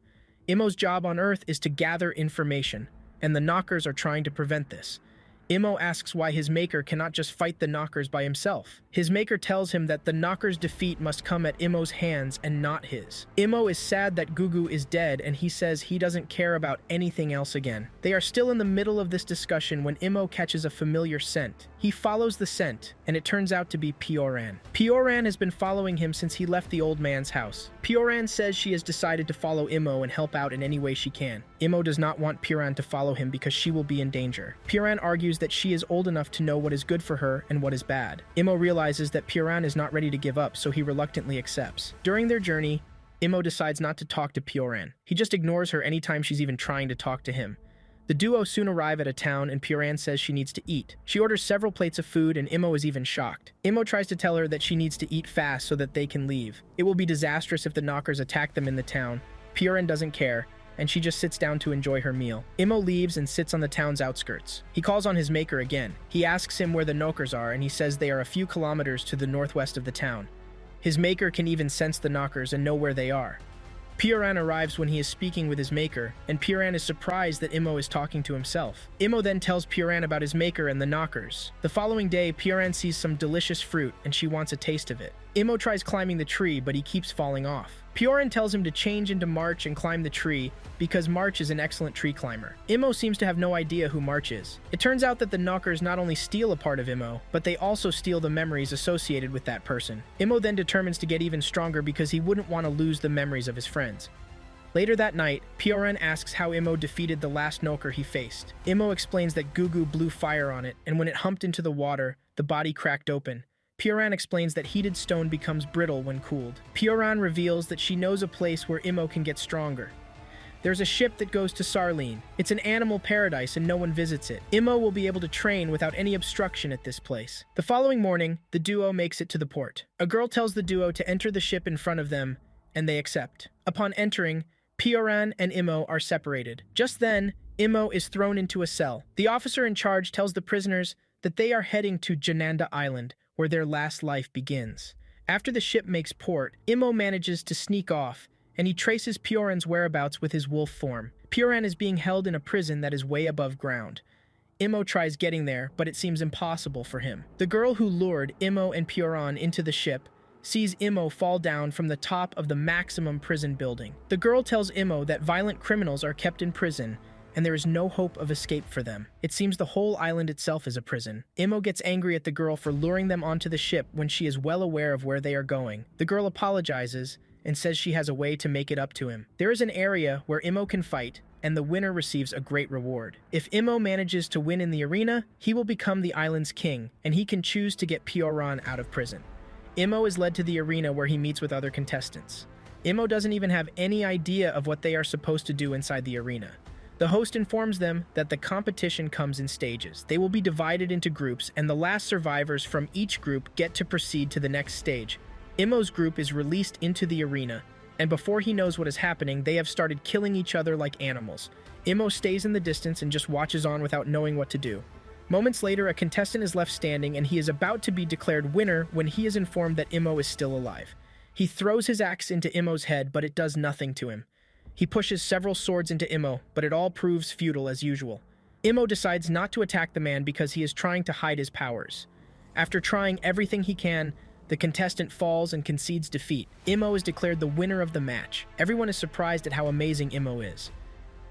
Speaker 1: Imo's job on Earth is to gather information, and the Knockers are trying to prevent this. Imo asks why his maker cannot just fight the Knockers by himself. His maker tells him that the Knockers' defeat must come at Imo's hands and not his. Imo is sad that Gugu is dead, and he says he doesn't care about anything else again. They are still in the middle of this discussion when Imo catches a familiar scent. He follows the scent, and it turns out to be Pioran. Pioran has been following him since he left the old man's house. Pioran says she has decided to follow Imo and help out in any way she can. Imo does not want Pioran to follow him because she will be in danger. Pioran argues that she is old enough to know what is good for her and what is bad. Imo realizes that Pioran is not ready to give up, so he reluctantly accepts. During their journey, Imo decides not to talk to Pioran. He just ignores her anytime she's even trying to talk to him. The duo soon arrive at a town, and Pioran says she needs to eat. She orders several plates of food, and Imo is even shocked. Imo tries to tell her that she needs to eat fast so that they can leave. It will be disastrous if the Knockers attack them in the town. Pioran doesn't care, and she just sits down to enjoy her meal. Imo leaves and sits on the town's outskirts. He calls on his maker again. He asks him where the Knockers are, and he says they are a few kilometers to the northwest of the town. His maker can even sense the Knockers and know where they are. Pioran arrives when he is speaking with his maker, and Pioran is surprised that Imo is talking to himself. Imo then tells Pioran about his maker and the Knockers. The following day, Pioran sees some delicious fruit, and she wants a taste of it. Imo tries climbing the tree, but he keeps falling off. Pioran tells him to change into March and climb the tree, because March is an excellent tree climber. Imo seems to have no idea who March is. It turns out that the Knockers not only steal a part of Imo, but they also steal the memories associated with that person. Imo then determines to get even stronger because he wouldn't want to lose the memories of his friends. Later that night, Pioran asks how Imo defeated the last Knocker he faced. Imo explains that Gugu blew fire on it, and when it humped into the water, the body cracked open. Pioran explains that heated stone becomes brittle when cooled. Pioran reveals that she knows a place where Imo can get stronger. There's a ship that goes to Sarleen. It's an animal paradise and no one visits it. Imo will be able to train without any obstruction at this place. The following morning, the duo makes it to the port. A girl tells the duo to enter the ship in front of them, and they accept. Upon entering, Pioran and Imo are separated. Just then, Imo is thrown into a cell. The officer in charge tells the prisoners that they are heading to Jananda Island, where their last life begins. After the ship makes port, Imo manages to sneak off, and he traces Pioran's whereabouts with his wolf form. Pioran is being held in a prison that is way above ground. Imo tries getting there, but it seems impossible for him. The girl who lured Imo and Pioran into the ship sees Imo fall down from the top of the maximum prison building. The girl tells Imo that violent criminals are kept in prison, and there is no hope of escape for them. It seems the whole island itself is a prison. Imo gets angry at the girl for luring them onto the ship when she is well aware of where they are going. The girl apologizes and says she has a way to make it up to him. There is an area where Imo can fight, and the winner receives a great reward. If Imo manages to win in the arena, he will become the island's king, and he can choose to get Pioran out of prison. Imo is led to the arena where he meets with other contestants. Imo doesn't even have any idea of what they are supposed to do inside the arena. The host informs them that the competition comes in stages. They will be divided into groups, and the last survivors from each group get to proceed to the next stage. Imo's group is released into the arena, and before he knows what is happening, they have started killing each other like animals. Imo stays in the distance and just watches on without knowing what to do. Moments later, a contestant is left standing, and he is about to be declared winner when he is informed that Imo is still alive. He throws his axe into Imo's head, but it does nothing to him. He pushes several swords into Imo, but it all proves futile as usual. Imo decides not to attack the man because he is trying to hide his powers. After trying everything he can, the contestant falls and concedes defeat. Imo is declared the winner of the match. Everyone is surprised at how amazing Imo is.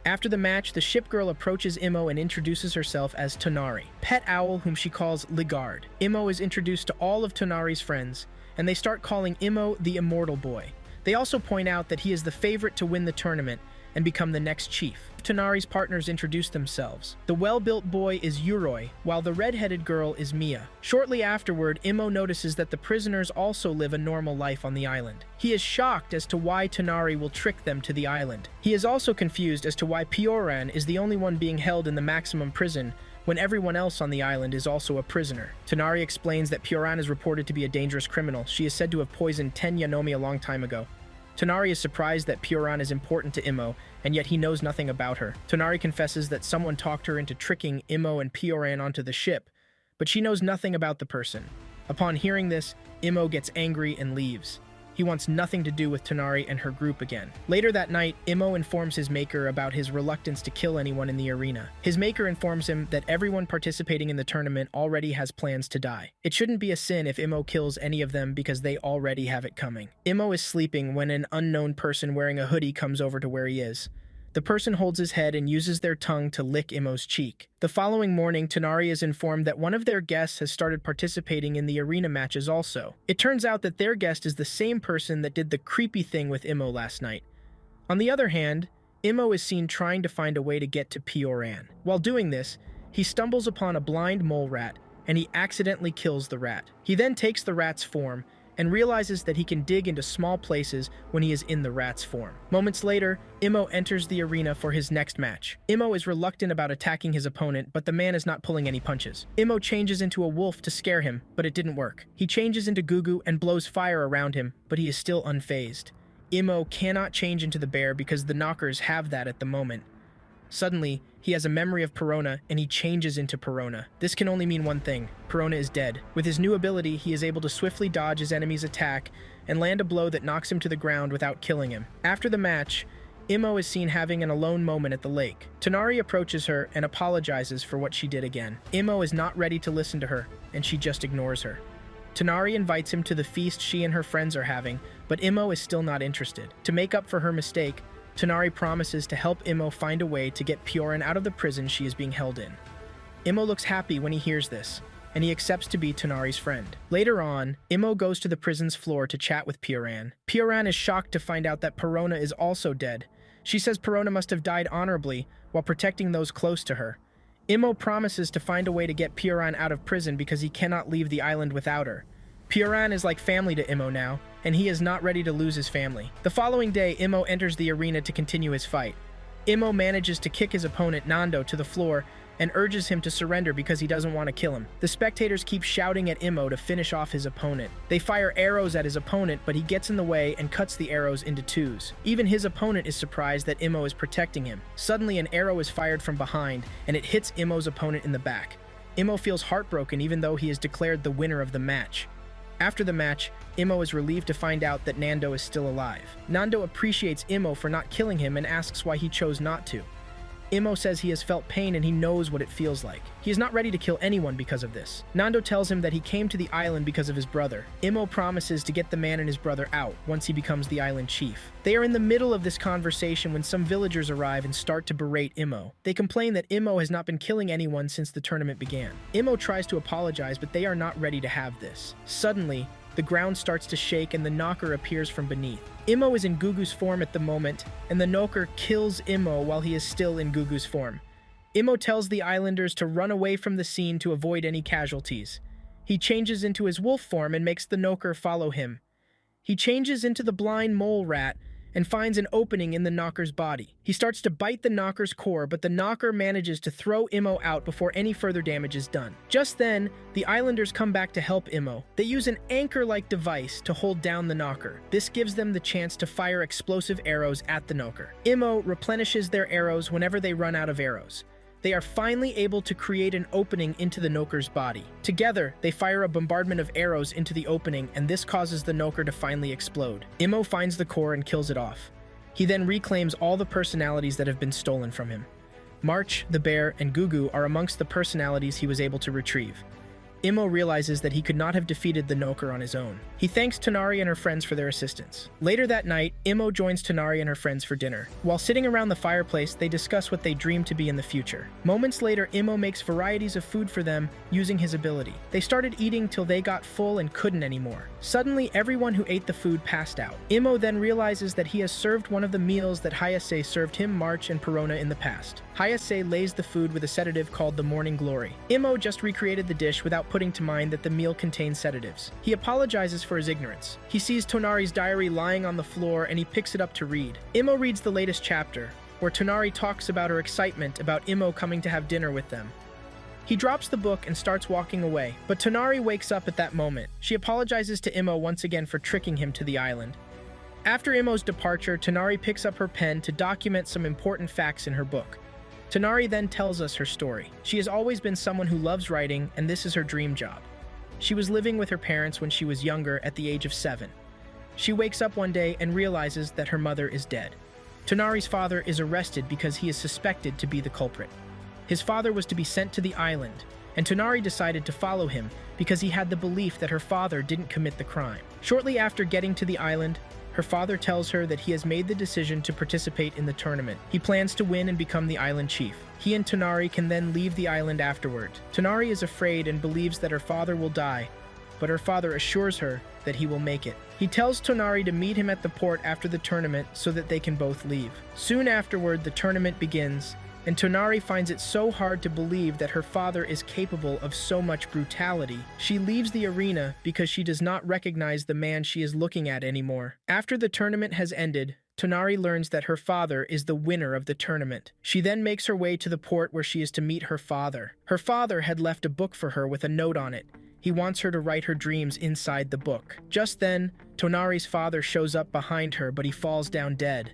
Speaker 1: After the match, the ship girl approaches Imo and introduces herself as Tonari, pet owl whom she calls Ligard. Imo is introduced to all of Tonari's friends, and they start calling Imo the Immortal Boy. They also point out that he is the favorite to win the tournament and become the next chief. Tonari's partners introduce themselves. The well-built boy is Yuroi, while the red-headed girl is Mia. Shortly afterward, Imo notices that the prisoners also live a normal life on the island. He is shocked as to why Tonari will trick them to the island. He is also confused as to why Pioran is the only one being held in the maximum prison when everyone else on the island is also a prisoner. Tonari explains that Pioran is reported to be a dangerous criminal. She is said to have poisoned 10 Yanomi a long time ago. Tonari is surprised that Pioran is important to Imo, and yet he knows nothing about her. Tonari confesses that someone talked her into tricking Imo and Pioran onto the ship, but she knows nothing about the person. Upon hearing this, Imo gets angry and leaves. He wants nothing to do with Tonari and her group again. Later that night, Imo informs his maker about his reluctance to kill anyone in the arena. His maker informs him that everyone participating in the tournament already has plans to die. It shouldn't be a sin if Imo kills any of them because they already have it coming. Imo is sleeping when an unknown person wearing a hoodie comes over to where he is. The person holds his head and uses their tongue to lick Imo's cheek. The following morning, Tonari is informed that one of their guests has started participating in the arena matches also. It turns out that their guest is the same person that did the creepy thing with Imo last night. On the other hand, Imo is seen trying to find a way to get to Pioran. While doing this, he stumbles upon a blind mole rat, and he accidentally kills the rat. He then takes the rat's form and realizes that he can dig into small places when he is in the rat's form. Moments later, Imo enters the arena for his next match. Imo is reluctant about attacking his opponent, but the man is not pulling any punches. Imo changes into a wolf to scare him, but it didn't work. He changes into Gugu and blows fire around him, but he is still unfazed. Imo cannot change into the bear because the knockers have that at the moment. Suddenly, he has a memory of Perona, and he changes into Perona. This can only mean one thing: Perona is dead. With his new ability, he is able to swiftly dodge his enemy's attack and land a blow that knocks him to the ground without killing him. After the match, Imo is seen having an alone moment at the lake. Tonari approaches her and apologizes for what she did again. Imo is not ready to listen to her, and she just ignores her. Tonari invites him to the feast she and her friends are having, but Imo is still not interested. To make up for her mistake, Tonari promises to help Imo find a way to get Pioran out of the prison she is being held in. Imo looks happy when he hears this, and he accepts to be Tonari's friend. Later on, Imo goes to the prison's floor to chat with Pioran. Pioran is shocked to find out that Perona is also dead. She says Perona must have died honorably while protecting those close to her. Imo promises to find a way to get Pioran out of prison because he cannot leave the island without her. Pioran is like family to Imo now, and he is not ready to lose his family. The following day, Imo enters the arena to continue his fight. Imo manages to kick his opponent Nando to the floor and urges him to surrender because he doesn't want to kill him. The spectators keep shouting at Imo to finish off his opponent. They fire arrows at his opponent, but he gets in the way and cuts the arrows into twos. Even his opponent is surprised that Imo is protecting him. Suddenly, an arrow is fired from behind, and it hits Imo's opponent in the back. Imo feels heartbroken even though he is declared the winner of the match. After the match, Imo is relieved to find out that Nando is still alive. Nando appreciates Imo for not killing him and asks why he chose not to. Imo says he has felt pain and he knows what it feels like. He is not ready to kill anyone because of this. Nando tells him that he came to the island because of his brother. Imo promises to get the man and his brother out once he becomes the island chief. They are in the middle of this conversation when some villagers arrive and start to berate Imo. They complain that Imo has not been killing anyone since the tournament began. Imo tries to apologize, but they are not ready to have this. Suddenly, the ground starts to shake and the knocker appears from beneath. Imo is in Gugu's form at the moment, and the knocker kills Imo while he is still in Gugu's form. Imo tells the islanders to run away from the scene to avoid any casualties. He changes into his wolf form and makes the knocker follow him. He changes into the blind mole rat and finds an opening in the knocker's body. He starts to bite the knocker's core, but the knocker manages to throw Imo out before any further damage is done. Just then, the islanders come back to help Imo. They use an anchor-like device to hold down the knocker. This gives them the chance to fire explosive arrows at the knocker. Imo replenishes their arrows whenever they run out of arrows. They are finally able to create an opening into the knocker's body. Together, they fire a bombardment of arrows into the opening, and this causes the knocker to finally explode. Imo finds the core and kills it off. He then reclaims all the personalities that have been stolen from him. March, the bear, and Gugu are amongst the personalities he was able to retrieve. Imo realizes that he could not have defeated the knocker on his own. He thanks Tonari and her friends for their assistance. Later that night, Imo joins Tonari and her friends for dinner. While sitting around the fireplace, they discuss what they dream to be in the future. Moments later, Imo makes varieties of food for them using his ability. They started eating till they got full and couldn't anymore. Suddenly, everyone who ate the food passed out. Imo then realizes that he has served one of the meals that Hayase served him, March, and Perona in the past. Hayase lays the food with a sedative called the Morning Glory. Imo just recreated the dish without putting to mind that the meal contains sedatives. He apologizes for his ignorance. He sees Tonari's diary lying on the floor and he picks it up to read. Imo reads the latest chapter, where Tonari talks about her excitement about Imo coming to have dinner with them. He drops the book and starts walking away, but Tonari wakes up at that moment. She apologizes to Imo once again for tricking him to the island. After Imo's departure, Tonari picks up her pen to document some important facts in her book. Tonari then tells us her story. She has always been someone who loves writing, and this is her dream job. She was living with her parents when she was younger at the age of 7. She wakes up one day and realizes that her mother is dead. Tonari's father is arrested because he is suspected to be the culprit. His father was to be sent to the island, and Tonari decided to follow him because he had the belief that her father didn't commit the crime. Shortly after getting to the island, her father tells her that he has made the decision to participate in the tournament. He plans to win and become the island chief. He and Tonari can then leave the island afterward. Tonari is afraid and believes that her father will die, but her father assures her that he will make it. He tells Tonari to meet him at the port after the tournament so that they can both leave. Soon afterward, the tournament begins, and Tonari finds it so hard to believe that her father is capable of so much brutality. She leaves the arena because she does not recognize the man she is looking at anymore. After the tournament has ended, Tonari learns that her father is the winner of the tournament. She then makes her way to the port where she is to meet her father. Her father had left a book for her with a note on it. He wants her to write her dreams inside the book. Just then, Tonari's father shows up behind her, but he falls down dead.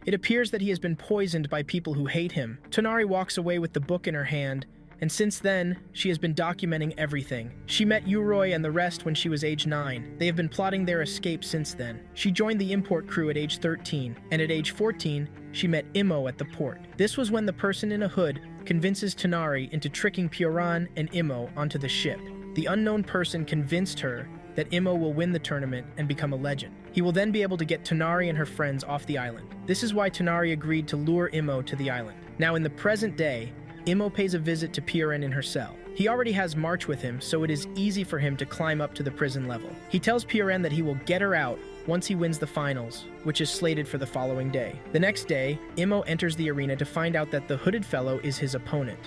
Speaker 1: It appears that he has been poisoned by people who hate him. Tonari walks away with the book in her hand, and since then, she has been documenting everything. She met Uroi and the rest when she was age 9. They have been plotting their escape since then. She joined the import crew at age 13, and at age 14, she met Imo at the port. This was when the person in a hood convinces Tonari into tricking Pioran and Imo onto the ship. The unknown person convinced her that Imo will win the tournament and become a legend. He will then be able to get Tonari and her friends off the island. This is why Tonari agreed to lure Imo to the island. Now in the present day, Imo pays a visit to Pioran in her cell. He already has March with him, so it is easy for him to climb up to the prison level. He tells Pioran that he will get her out once he wins the finals, which is slated for the following day. The next day, Imo enters the arena to find out that the hooded fellow is his opponent.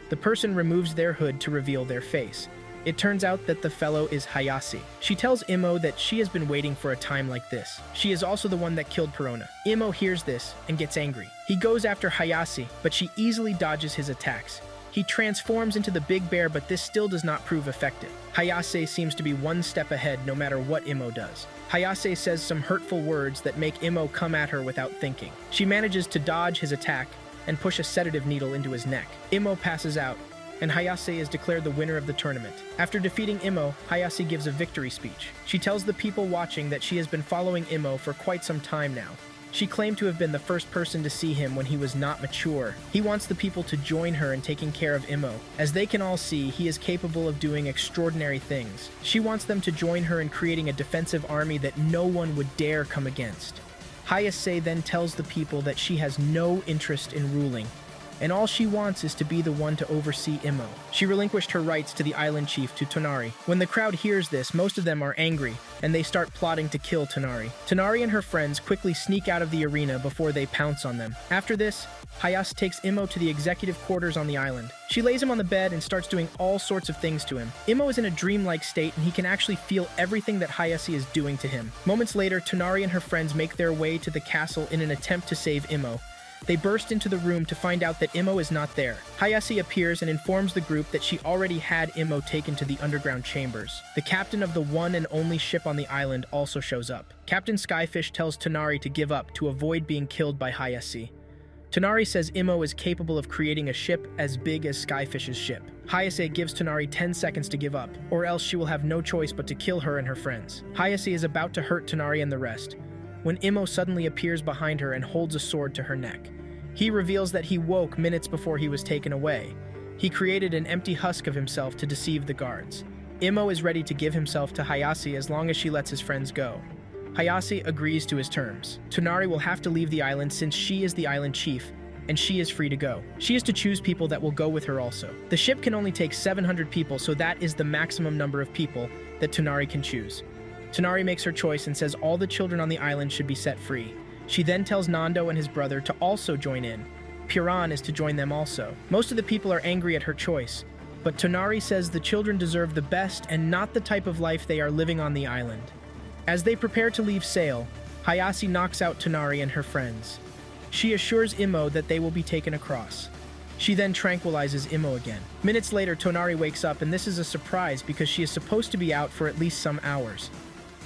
Speaker 1: The person removes their hood to reveal their face. It turns out that the fellow is Hayase. She tells Imo that she has been waiting for a time like this. She is also the one that killed Perona. Imo hears this and gets angry. He goes after Hayase, but she easily dodges his attacks. He transforms into the big bear, but this still does not prove effective. Hayase seems to be one step ahead no matter what Imo does. Hayase says some hurtful words that make Imo come at her without thinking. She manages to dodge his attack and push a sedative needle into his neck. Imo passes out, and Hayase is declared the winner of the tournament. After defeating Imo, Hayase gives a victory speech. She tells the people watching that she has been following Imo for quite some time now. She claimed to have been the first person to see him when he was not mature. He wants the people to join her in taking care of Imo. As they can all see, he is capable of doing extraordinary things. She wants them to join her in creating a defensive army that no one would dare come against. Hayase then tells the people that she has no interest in ruling, and all she wants is to be the one to oversee Imo. She relinquished her rights to the island chief to Tonari. When the crowd hears this, most of them are angry, and they start plotting to kill Tonari. Tonari and her friends quickly sneak out of the arena before they pounce on them. After this, Hayase takes Imo to the executive quarters on the island. She lays him on the bed and starts doing all sorts of things to him. Imo is in a dreamlike state, and he can actually feel everything that Hayase is doing to him. Moments later, Tonari and her friends make their way to the castle in an attempt to save Imo. They burst into the room to find out that Imo is not there. Hayase appears and informs the group that she already had Imo taken to the underground chambers. The captain of the one and only ship on the island also shows up. Captain Skyfish tells Tonari to give up to avoid being killed by Hayase. Tonari says Imo is capable of creating a ship as big as Skyfish's ship. Hayase gives Tonari 10 seconds to give up, or else she will have no choice but to kill her and her friends. Hayase is about to hurt Tonari and the rest, when Imo suddenly appears behind her and holds a sword to her neck. He reveals that he woke minutes before he was taken away. He created an empty husk of himself to deceive the guards. Imo is ready to give himself to Hayase as long as she lets his friends go. Hayase agrees to his terms. Tonari will have to leave the island since she is the island chief, and she is free to go. She is to choose people that will go with her also. The ship can only take 700 people, so that is the maximum number of people that Tonari can choose. Tonari makes her choice and says all the children on the island should be set free. She then tells Nando and his brother to also join in. Piran is to join them also. Most of the people are angry at her choice, but Tonari says the children deserve the best and not the type of life they are living on the island. As they prepare to leave sail, Hayase knocks out Tonari and her friends. She assures Imo that they will be taken across. She then tranquilizes Imo again. Minutes later, Tonari wakes up, and this is a surprise because she is supposed to be out for at least some hours.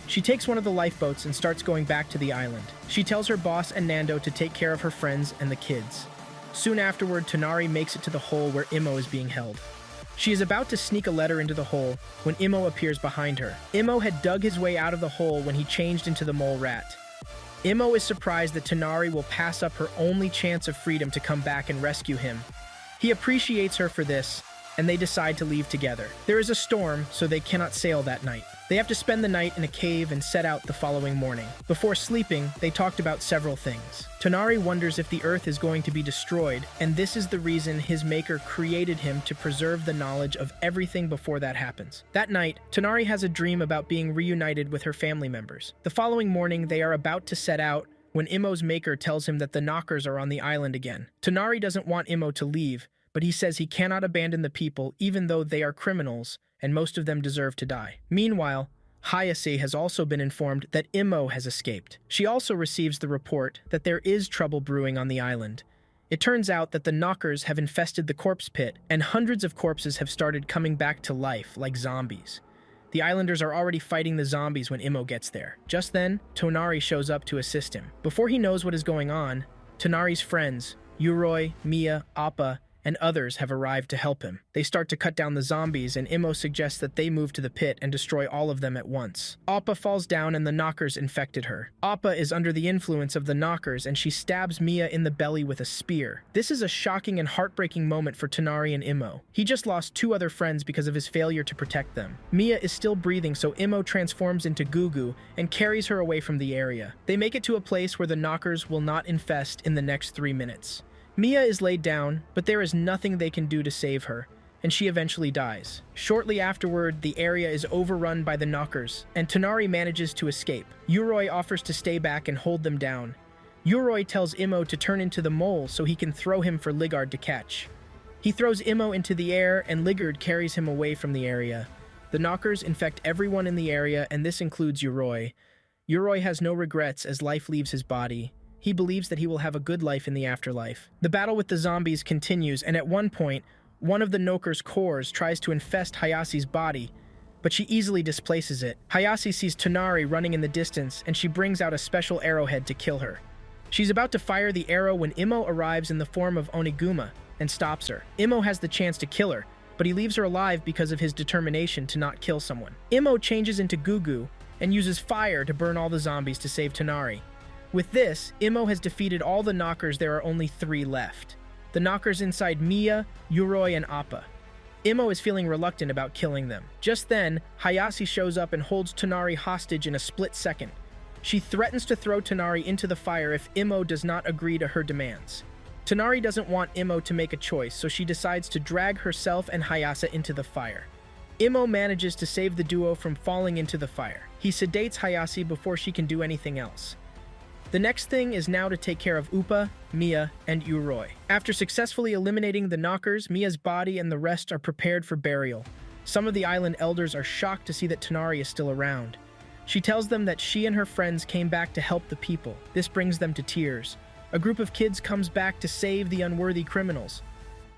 Speaker 1: She takes one of the lifeboats and starts going back to the island. She tells her boss and Nando to take care of her friends and the kids. Soon afterward, Tonari makes it to the hole where Imo is being held. She is about to sneak a letter into the hole when Imo appears behind her. Imo had dug his way out of the hole when he changed into the mole rat. Imo is surprised that Tonari will pass up her only chance of freedom to come back and rescue him. He appreciates her for this, and they decide to leave together. There is a storm, so they cannot sail that night. They have to spend the night in a cave and set out the following morning. Before sleeping, they talked about several things. Tonari wonders if the Earth is going to be destroyed, and this is the reason his maker created him to preserve the knowledge of everything before that happens. That night, Tonari has a dream about being reunited with her family members. The following morning, they are about to set out when Imo's maker tells him that the knockers are on the island again. Tonari doesn't want Imo to leave, but he says he cannot abandon the people even though they are criminals and most of them deserve to die. Meanwhile, Hayase has also been informed that Imo has escaped. She also receives the report that there is trouble brewing on the island. It turns out that the knockers have infested the corpse pit, and hundreds of corpses have started coming back to life like zombies. The islanders are already fighting the zombies when Imo gets there. Just then, Tonari shows up to assist him. Before he knows what is going on, Tonari's friends, Yuroi, Mia, Appa, and others have arrived to help him. They start to cut down the zombies, and Imo suggests that they move to the pit and destroy all of them at once. Appa falls down and the knockers infected her. Appa is under the influence of the knockers, and she stabs Mia in the belly with a spear. This is a shocking and heartbreaking moment for Tonari and Imo. He just lost 2 other friends because of his failure to protect them. Mia is still breathing, so Imo transforms into Gugu and carries her away from the area. They make it to a place where the knockers will not infest in the next 3 minutes. Mia is laid down, but there is nothing they can do to save her, and she eventually dies. Shortly afterward, the area is overrun by the knockers, and Tonari manages to escape. Yuroi offers to stay back and hold them down. Yuroi tells Imo to turn into the mole so he can throw him for Ligard to catch. He throws Imo into the air, and Ligard carries him away from the area. The knockers infect everyone in the area, and this includes Yuroi. Yuroi has no regrets as life leaves his body. He believes that he will have a good life in the afterlife. The battle with the zombies continues, and at one point, one of the knockers' cores tries to infest Hayase's body, but she easily displaces it. Hayase sees Tonari running in the distance, and she brings out a special arrowhead to kill her. She's about to fire the arrow when Imo arrives in the form of Oniguma and stops her. Imo has the chance to kill her, but he leaves her alive because of his determination to not kill someone. Imo changes into Gugu and uses fire to burn all the zombies to save Tonari. With this, Imo has defeated all the knockers. There are only 3 left. The knockers inside Mia, Yuroi, and Appa. Imo is feeling reluctant about killing them. Just then, Hayase shows up and holds Tonari hostage in a split second. She threatens to throw Tonari into the fire if Imo does not agree to her demands. Tonari doesn't want Imo to make a choice, so she decides to drag herself and Hayase into the fire. Imo manages to save the duo from falling into the fire. He sedates Hayase before she can do anything else. The next thing is now to take care of Upa, Mia, and Uroi. After successfully eliminating the knockers, Mia's body and the rest are prepared for burial. Some of the island elders are shocked to see that Tonari is still around. She tells them that she and her friends came back to help the people. This brings them to tears. A group of kids comes back to save the unworthy criminals.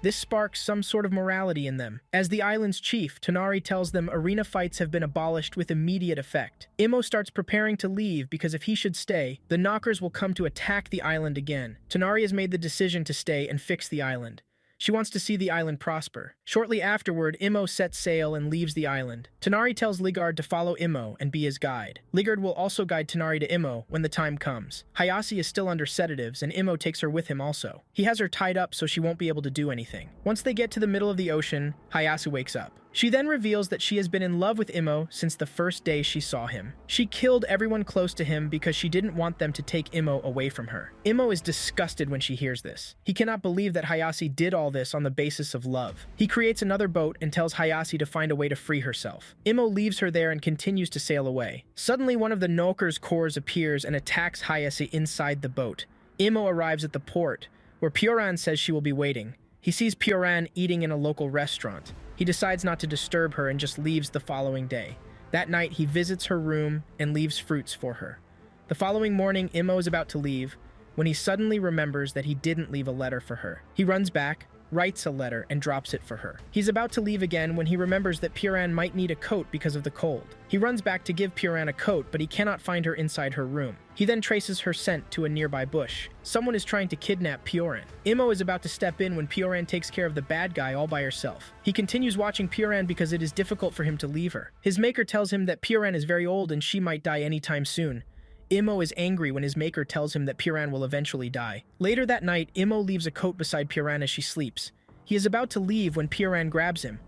Speaker 1: This sparks some sort of morality in them. As the island's chief, Tonari tells them arena fights have been abolished with immediate effect. Imo starts preparing to leave because if he should stay, the knockers will come to attack the island again. Tonari has made the decision to stay and fix the island. She wants to see the island prosper. Shortly afterward, Imo sets sail and leaves the island. Tonari tells Ligard to follow Imo and be his guide. Ligard will also guide Tonari to Imo when the time comes. Hayase is still under sedatives, and Imo takes her with him also. He has her tied up so she won't be able to do anything. Once they get to the middle of the ocean, Hayase wakes up. She then reveals that she has been in love with Imo since the first day she saw him. She killed everyone close to him because she didn't want them to take Imo away from her. Imo is disgusted when she hears this. He cannot believe that Hayase did all this on the basis of love. He creates another boat and tells Hayase to find a way to free herself. Imo leaves her there and continues to sail away. Suddenly, one of the Noker's cores appears and attacks Hayase inside the boat. Imo arrives at the port, where Pioran says she will be waiting. He sees Pioran eating in a local restaurant. He decides not to disturb her and just leaves the following day. That night, he visits her room and leaves fruits for her. The following morning, Imo is about to leave when he suddenly remembers that he didn't leave a letter for her. He runs back, writes a letter, and drops it for her. He's about to leave again when he remembers that Pioran might need a coat because of the cold. He runs back to give Pioran a coat, but he cannot find her inside her room. He then traces her scent to a nearby bush. Someone is trying to kidnap Pioran. Imo is about to step in when Pioran takes care of the bad guy all by herself. He continues watching Pioran because it is difficult for him to leave her. His maker tells him that Pioran is very old and she might die anytime soon. Imo is angry when his maker tells him that Pioran will eventually die. Later that night, Imo leaves a coat beside Pioran as she sleeps. He is about to leave when Pioran grabs him.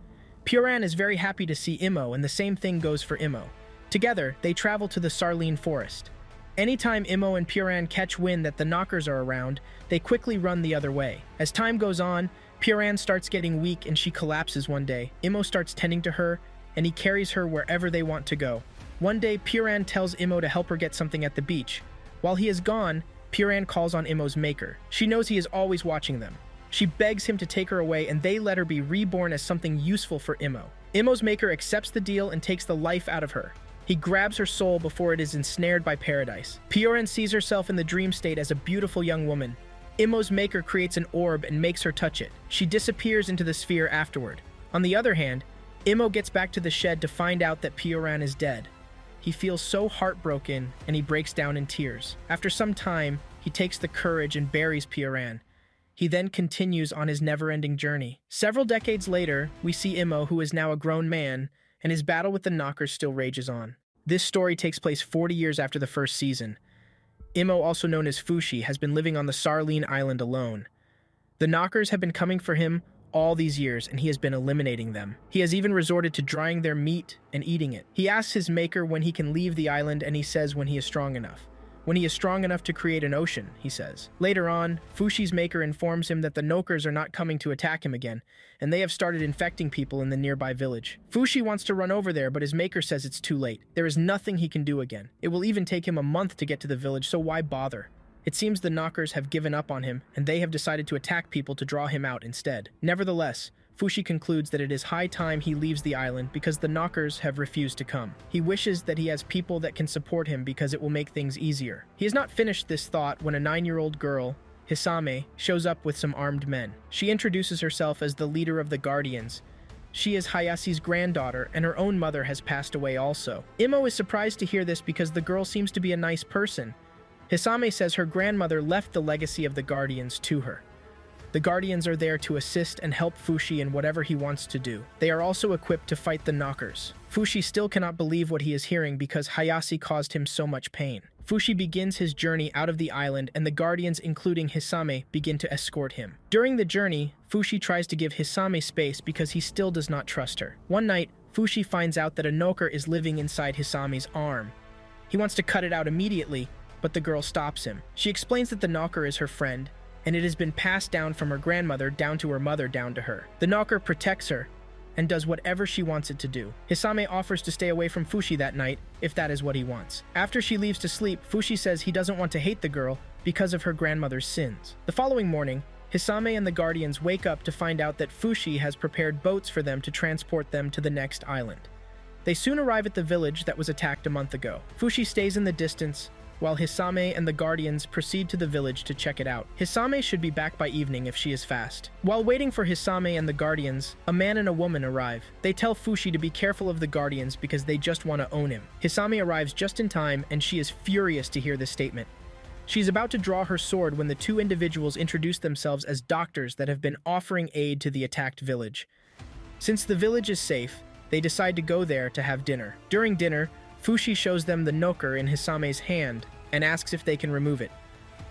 Speaker 1: Pioran is very happy to see Imo, and the same thing goes for Imo. Together, they travel to the Sarline forest. Anytime Imo and Pioran catch wind that the knockers are around, they quickly run the other way. As time goes on, Pioran starts getting weak and she collapses one day. Imo starts tending to her, and he carries her wherever they want to go. One day, Pioran tells Imo to help her get something at the beach. While he is gone, Pioran calls on Imo's maker. She knows he is always watching them. She begs him to take her away, and they let her be reborn as something useful for Imo. Imo's maker accepts the deal and takes the life out of her. He grabs her soul before it is ensnared by paradise. Pioran sees herself in the dream state as a beautiful young woman. Imo's maker creates an orb and makes her touch it. She disappears into the sphere afterward. On the other hand, Imo gets back to the shed to find out that Pioran is dead. He feels so heartbroken and he breaks down in tears. After some time, he takes the courage and buries Pioran. He then continues on his never-ending journey. Several decades later, we see Imo, who is now a grown man, and his battle with the knockers still rages on. This story takes place 40 years after the first season. Imo, also known as Fushi, has been living on the Sarline Island alone. The knockers have been coming for him all these years, and he has been eliminating them. He has even resorted to drying their meat and eating it. He asks his maker when he can leave the island, and he says when he is strong enough. When he is strong enough to create an ocean, he says. Later on, Fushi's maker informs him that the Nokers are not coming to attack him again, and they have started infecting people in the nearby village. Fushi wants to run over there, but his maker says it's too late. There is nothing he can do again. It will even take him a month to get to the village, so why bother? It seems the knockers have given up on him, and they have decided to attack people to draw him out instead. Nevertheless, Fushi concludes that it is high time he leaves the island because the knockers have refused to come. He wishes that he has people that can support him because it will make things easier. He has not finished this thought when a 9-year-old girl, Hisame, shows up with some armed men. She introduces herself as the leader of the Guardians. She is Hayase's granddaughter, and her own mother has passed away also. Imo is surprised to hear this because the girl seems to be a nice person. Hisame says her grandmother left the legacy of the Guardians to her. The Guardians are there to assist and help Fushi in whatever he wants to do. They are also equipped to fight the knockers. Fushi still cannot believe what he is hearing because Hayase caused him so much pain. Fushi begins his journey out of the island, and the Guardians, including Hisame, begin to escort him. During the journey, Fushi tries to give Hisame space because he still does not trust her. One night, Fushi finds out that a Noker is living inside Hisame's arm. He wants to cut it out immediately, but the girl stops him. She explains that the knocker is her friend, and it has been passed down from her grandmother down to her mother down to her. The knocker protects her and does whatever she wants it to do. Hisame offers to stay away from Fushi that night if that is what he wants. After she leaves to sleep, Fushi says he doesn't want to hate the girl because of her grandmother's sins. The following morning, Hisame and the Guardians wake up to find out that Fushi has prepared boats for them to transport them to the next island. They soon arrive at the village that was attacked a month ago. Fushi stays in the distance, while Hisame and the Guardians proceed to the village to check it out. Hisame should be back by evening if she is fast. While waiting for Hisame and the Guardians, a man and a woman arrive. They tell Fushi to be careful of the Guardians because they just want to own him. Hisame arrives just in time, and she is furious to hear this statement. She's about to draw her sword when the two individuals introduce themselves as doctors that have been offering aid to the attacked village. Since the village is safe, they decide to go there to have dinner. During dinner, Fushi shows them the knocker in Hisame's hand and asks if they can remove it.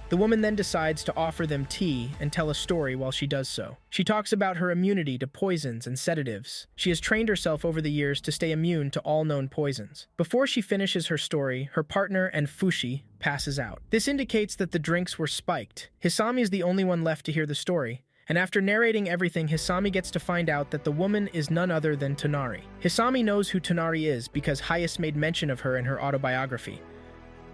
Speaker 1: The woman then decides to offer them tea and tell a story while she does so. She talks about her immunity to poisons and sedatives. She has trained herself over the years to stay immune to all known poisons. Before she finishes her story, her partner and Fushi passes out. This indicates that the drinks were spiked. Hisame is the only one left to hear the story, and after narrating everything, Hisame gets to find out that the woman is none other than Tonari. Hisame knows who Tonari is because Hayase made mention of her in her autobiography.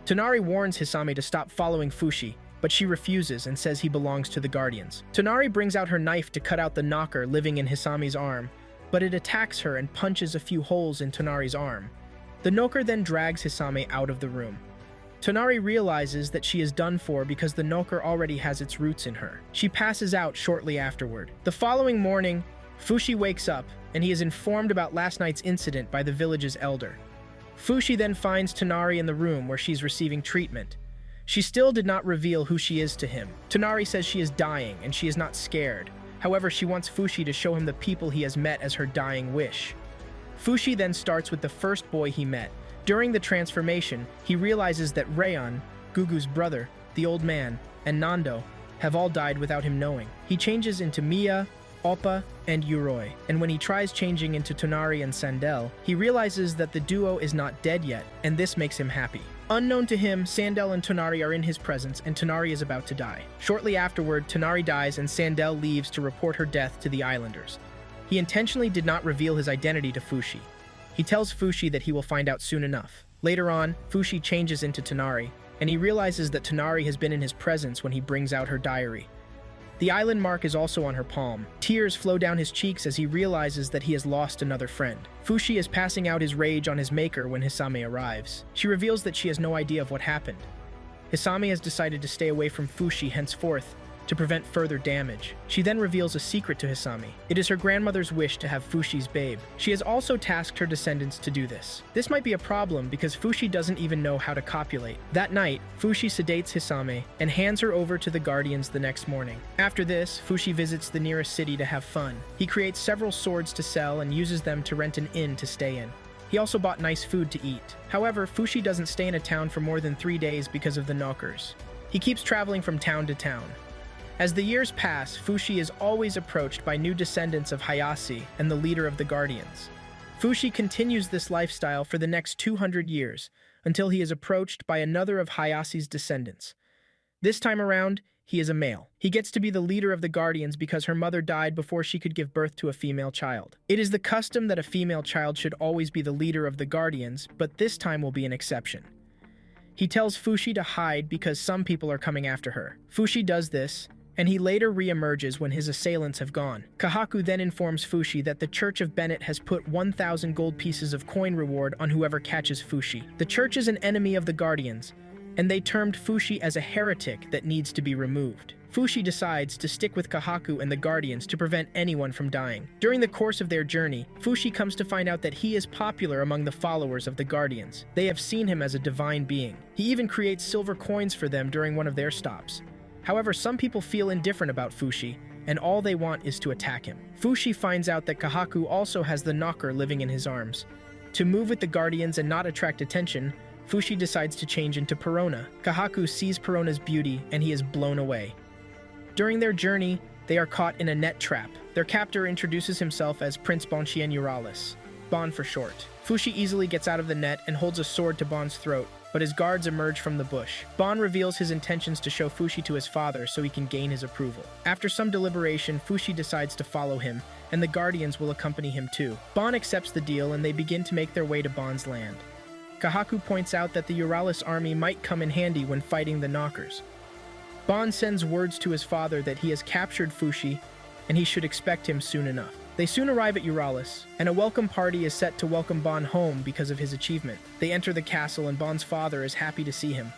Speaker 1: Tonari warns Hisame to stop following Fushi, but she refuses and says he belongs to the Guardians. Tonari brings out her knife to cut out the knocker living in Hisame's arm, but it attacks her and punches a few holes in Tonari's arm. The knocker then drags Hisame out of the room. Tonari realizes that she is done for because the knocker already has its roots in her. She passes out shortly afterward. The following morning, Fushi wakes up and he is informed about last night's incident by the village's elder. Fushi then finds Tonari in the room where she's receiving treatment. She still did not reveal who she is to him. Tonari says she is dying and she is not scared. However, she wants Fushi to show him the people he has met as her dying wish. Fushi then starts with the first boy he met. During the transformation, he realizes that Rayon, Gugu's brother, the old man, and Nando have all died without him knowing. He changes into Miya, Oppa, and Uroi, and when he tries changing into Tonari and Sandel, he realizes that the duo is not dead yet, and this makes him happy. Unknown to him, Sandel and Tonari are in his presence, and Tonari is about to die. Shortly afterward, Tonari dies and Sandel leaves to report her death to the islanders. He intentionally did not reveal his identity to Fushi. He tells Fushi that he will find out soon enough. Later on, Fushi changes into Tonari, and he realizes that Tonari has been in his presence when he brings out her diary. The island mark is also on her palm. Tears flow down his cheeks as he realizes that he has lost another friend. Fushi is passing out his rage on his maker when Hisame arrives. She reveals that she has no idea of what happened. Hisame has decided to stay away from Fushi henceforth to prevent further damage. She then reveals a secret to Hisame. It is her grandmother's wish to have Fushi's babe. She has also tasked her descendants to do this. This might be a problem because Fushi doesn't even know how to copulate. That night, Fushi sedates Hisame and hands her over to the Guardians the next morning. After this, Fushi visits the nearest city to have fun. He creates several swords to sell and uses them to rent an inn to stay in. He also bought nice food to eat. However, Fushi doesn't stay in a town for more than 3 days because of the knockers. He keeps traveling from town to town. As the years pass, Fushi is always approached by new descendants of Hayase and the leader of the Guardians. Fushi continues this lifestyle for the next 200 years, until he is approached by another of Hayase's descendants. This time around, he is a male. He gets to be the leader of the Guardians because her mother died before she could give birth to a female child. It is the custom that a female child should always be the leader of the Guardians, but this time will be an exception. He tells Fushi to hide because some people are coming after her. Fushi does this, and he later re-emerges when his assailants have gone. Kahaku then informs Fushi that the Church of Bennett has put 1,000 gold pieces of coin reward on whoever catches Fushi. The church is an enemy of the Guardians, and they termed Fushi as a heretic that needs to be removed. Fushi decides to stick with Kahaku and the Guardians to prevent anyone from dying. During the course of their journey, Fushi comes to find out that he is popular among the followers of the Guardians. They have seen him as a divine being. He even creates silver coins for them during one of their stops. However, some people feel indifferent about Fushi, and all they want is to attack him. Fushi finds out that Kahaku also has the knocker living in his arms. To move with the Guardians and not attract attention, Fushi decides to change into Perona. Kahaku sees Perona's beauty, and he is blown away. During their journey, they are caught in a net trap. Their captor introduces himself as Prince Bonchien Uralis. Bon for short. Fushi easily gets out of the net and holds a sword to Bon's throat, but his guards emerge from the bush. Bon reveals his intentions to show Fushi to his father so he can gain his approval. After some deliberation, Fushi decides to follow him, and the Guardians will accompany him too. Bon accepts the deal and they begin to make their way to Bon's land. Kahaku points out that the Euralis army might come in handy when fighting the Knockers. Bon sends words to his father that he has captured Fushi and he should expect him soon enough. They soon arrive at Euralis, and a welcome party is set to welcome Bon home because of his achievement. They enter the castle and Bon's father is happy to see him.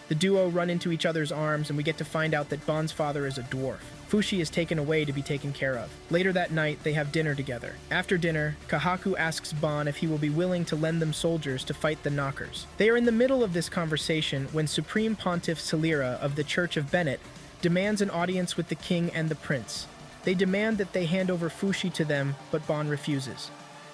Speaker 1: The duo run into each other's arms and we get to find out that Bon's father is a dwarf. Fushi is taken away to be taken care of. Later that night, they have dinner together. After dinner, Kahaku asks Bon if he will be willing to lend them soldiers to fight the Knockers. They are in the middle of this conversation when Supreme Pontiff Salira of the Church of Bennett demands an audience with the king and the prince. They demand that they hand over Fushi to them, but Bon refuses.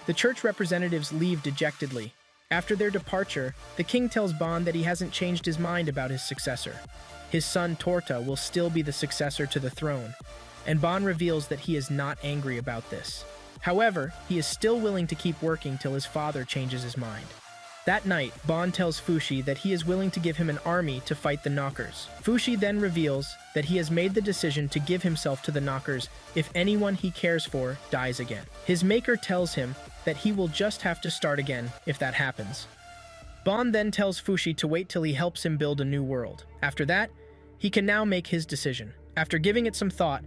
Speaker 1: The church representatives leave dejectedly. After their departure, the king tells Bon that he hasn't changed his mind about his successor. His son Torta will still be the successor to the throne, and Bon reveals that he is not angry about this. However, he is still willing to keep working till his father changes his mind. That night, Bon tells Fushi that he is willing to give him an army to fight the Knockers. Fushi then reveals that he has made the decision to give himself to the Knockers if anyone he cares for dies again. His maker tells him that he will just have to start again if that happens. Bon then tells Fushi to wait till he helps him build a new world. After that, he can now make his decision. After giving it some thought,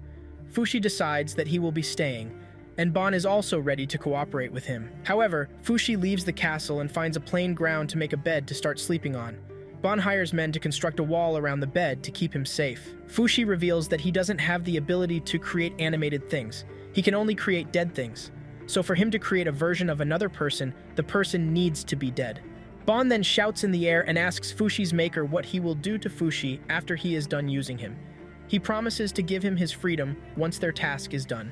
Speaker 1: Fushi decides that he will be staying, and Bon is also ready to cooperate with him. However, Fushi leaves the castle and finds a plain ground to make a bed to start sleeping on. Bon hires men to construct a wall around the bed to keep him safe. Fushi reveals that he doesn't have the ability to create animated things. He can only create dead things. So for him to create a version of another person, the person needs to be dead. Bon then shouts in the air and asks Fushi's maker what he will do to Fushi after he is done using him. He promises to give him his freedom once their task is done.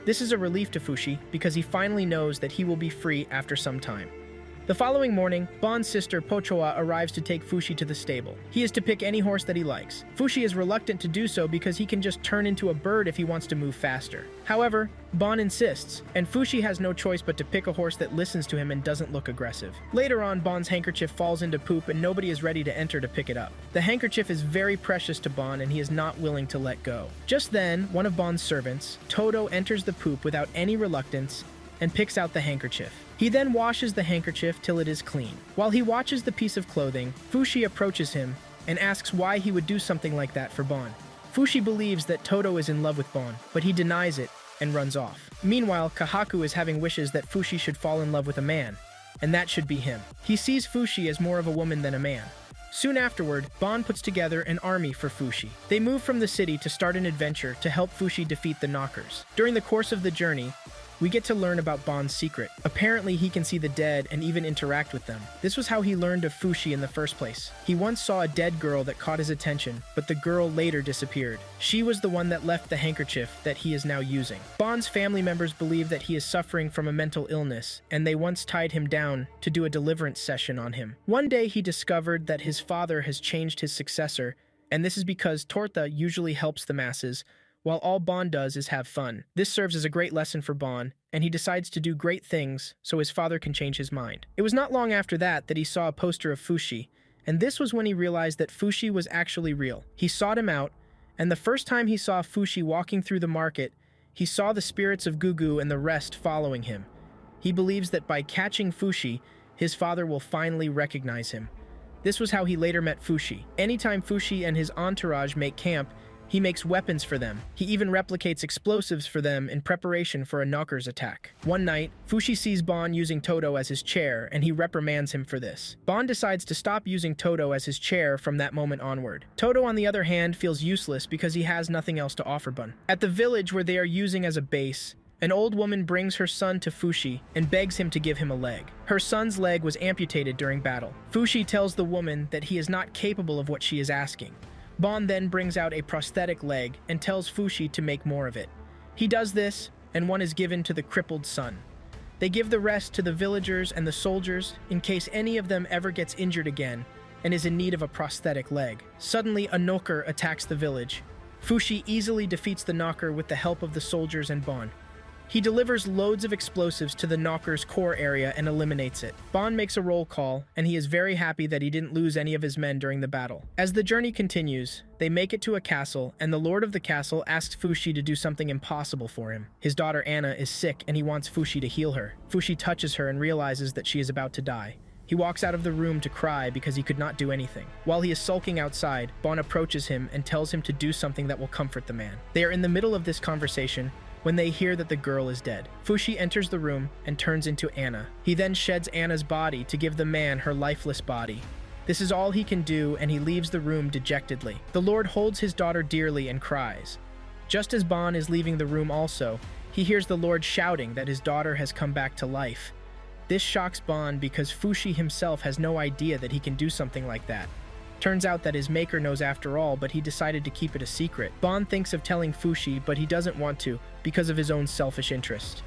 Speaker 1: This is a relief to Fushi because he finally knows that he will be free after some time. The following morning, Bon's sister Pochoa arrives to take Fushi to the stable. He is to pick any horse that he likes. Fushi is reluctant to do so because he can just turn into a bird if he wants to move faster. However, Bon insists, and Fushi has no choice but to pick a horse that listens to him and doesn't look aggressive. Later on, Bon's handkerchief falls into poop and nobody is ready to enter to pick it up. The handkerchief is very precious to Bon and he is not willing to let go. Just then, one of Bon's servants, Toto, enters the poop without any reluctance and picks out the handkerchief. He then washes the handkerchief till it is clean. While he watches the piece of clothing, Fushi approaches him and asks why he would do something like that for Bon. Fushi believes that Toto is in love with Bon, but he denies it and runs off. Meanwhile, Kahaku is having wishes that Fushi should fall in love with a man, and that should be him. He sees Fushi as more of a woman than a man. Soon afterward, Bon puts together an army for Fushi. They move from the city to start an adventure to help Fushi defeat the Knockers. During the course of the journey, we get to learn about Bon's secret. Apparently, he can see the dead and even interact with them. This was how he learned of Fushi in the first place. He once saw a dead girl that caught his attention, but the girl later disappeared. She was the one that left the handkerchief that he is now using. Bon's family members believe that he is suffering from a mental illness, and they once tied him down to do a deliverance session on him. One day, he discovered that his father has changed his successor, and this is because Torta usually helps the masses, while all Bon does is have fun. This serves as a great lesson for Bon, and he decides to do great things so his father can change his mind. It was not long after that he saw a poster of Fushi, and this was when he realized that Fushi was actually real. He sought him out, and the first time he saw Fushi walking through the market, he saw the spirits of Gugu and the rest following him. He believes that by catching Fushi, his father will finally recognize him. This was how he later met Fushi. Anytime Fushi and his entourage make camp, he makes weapons for them. He even replicates explosives for them in preparation for a Knocker's attack. One night, Fushi sees Bon using Toto as his chair, and he reprimands him for this. Bon decides to stop using Toto as his chair from that moment onward. Toto, on the other hand, feels useless because he has nothing else to offer Bon. At the village where they are using as a base, an old woman brings her son to Fushi and begs him to give him a leg. Her son's leg was amputated during battle. Fushi tells the woman that he is not capable of what she is asking. Bon then brings out a prosthetic leg and tells Fushi to make more of it. He does this, and one is given to the crippled son. They give the rest to the villagers and the soldiers in case any of them ever gets injured again and is in need of a prosthetic leg. Suddenly, a knocker attacks the village. Fushi easily defeats the knocker with the help of the soldiers and Bon. He delivers loads of explosives to the knocker's core area and eliminates it. Bon makes a roll call, and he is very happy that he didn't lose any of his men during the battle. As the journey continues, they make it to a castle, and the lord of the castle asks Fushi to do something impossible for him. His daughter Anna is sick, and he wants Fushi to heal her. Fushi touches her and realizes that she is about to die. He walks out of the room to cry because he could not do anything. While he is sulking outside, Bon approaches him and tells him to do something that will comfort the man. They are in the middle of this conversation when they hear that the girl is dead. Fushi enters the room and turns into Anna. He then sheds Anna's body to give the man her lifeless body. This is all he can do, and he leaves the room dejectedly. The Lord holds his daughter dearly and cries. Just as Bon is leaving the room also, he hears the Lord shouting that his daughter has come back to life. This shocks Bon because Fushi himself has no idea that he can do something like that. Turns out that his maker knows after all, but he decided to keep it a secret. Bon thinks of telling Fushi, but he doesn't want to because of his own selfish interest.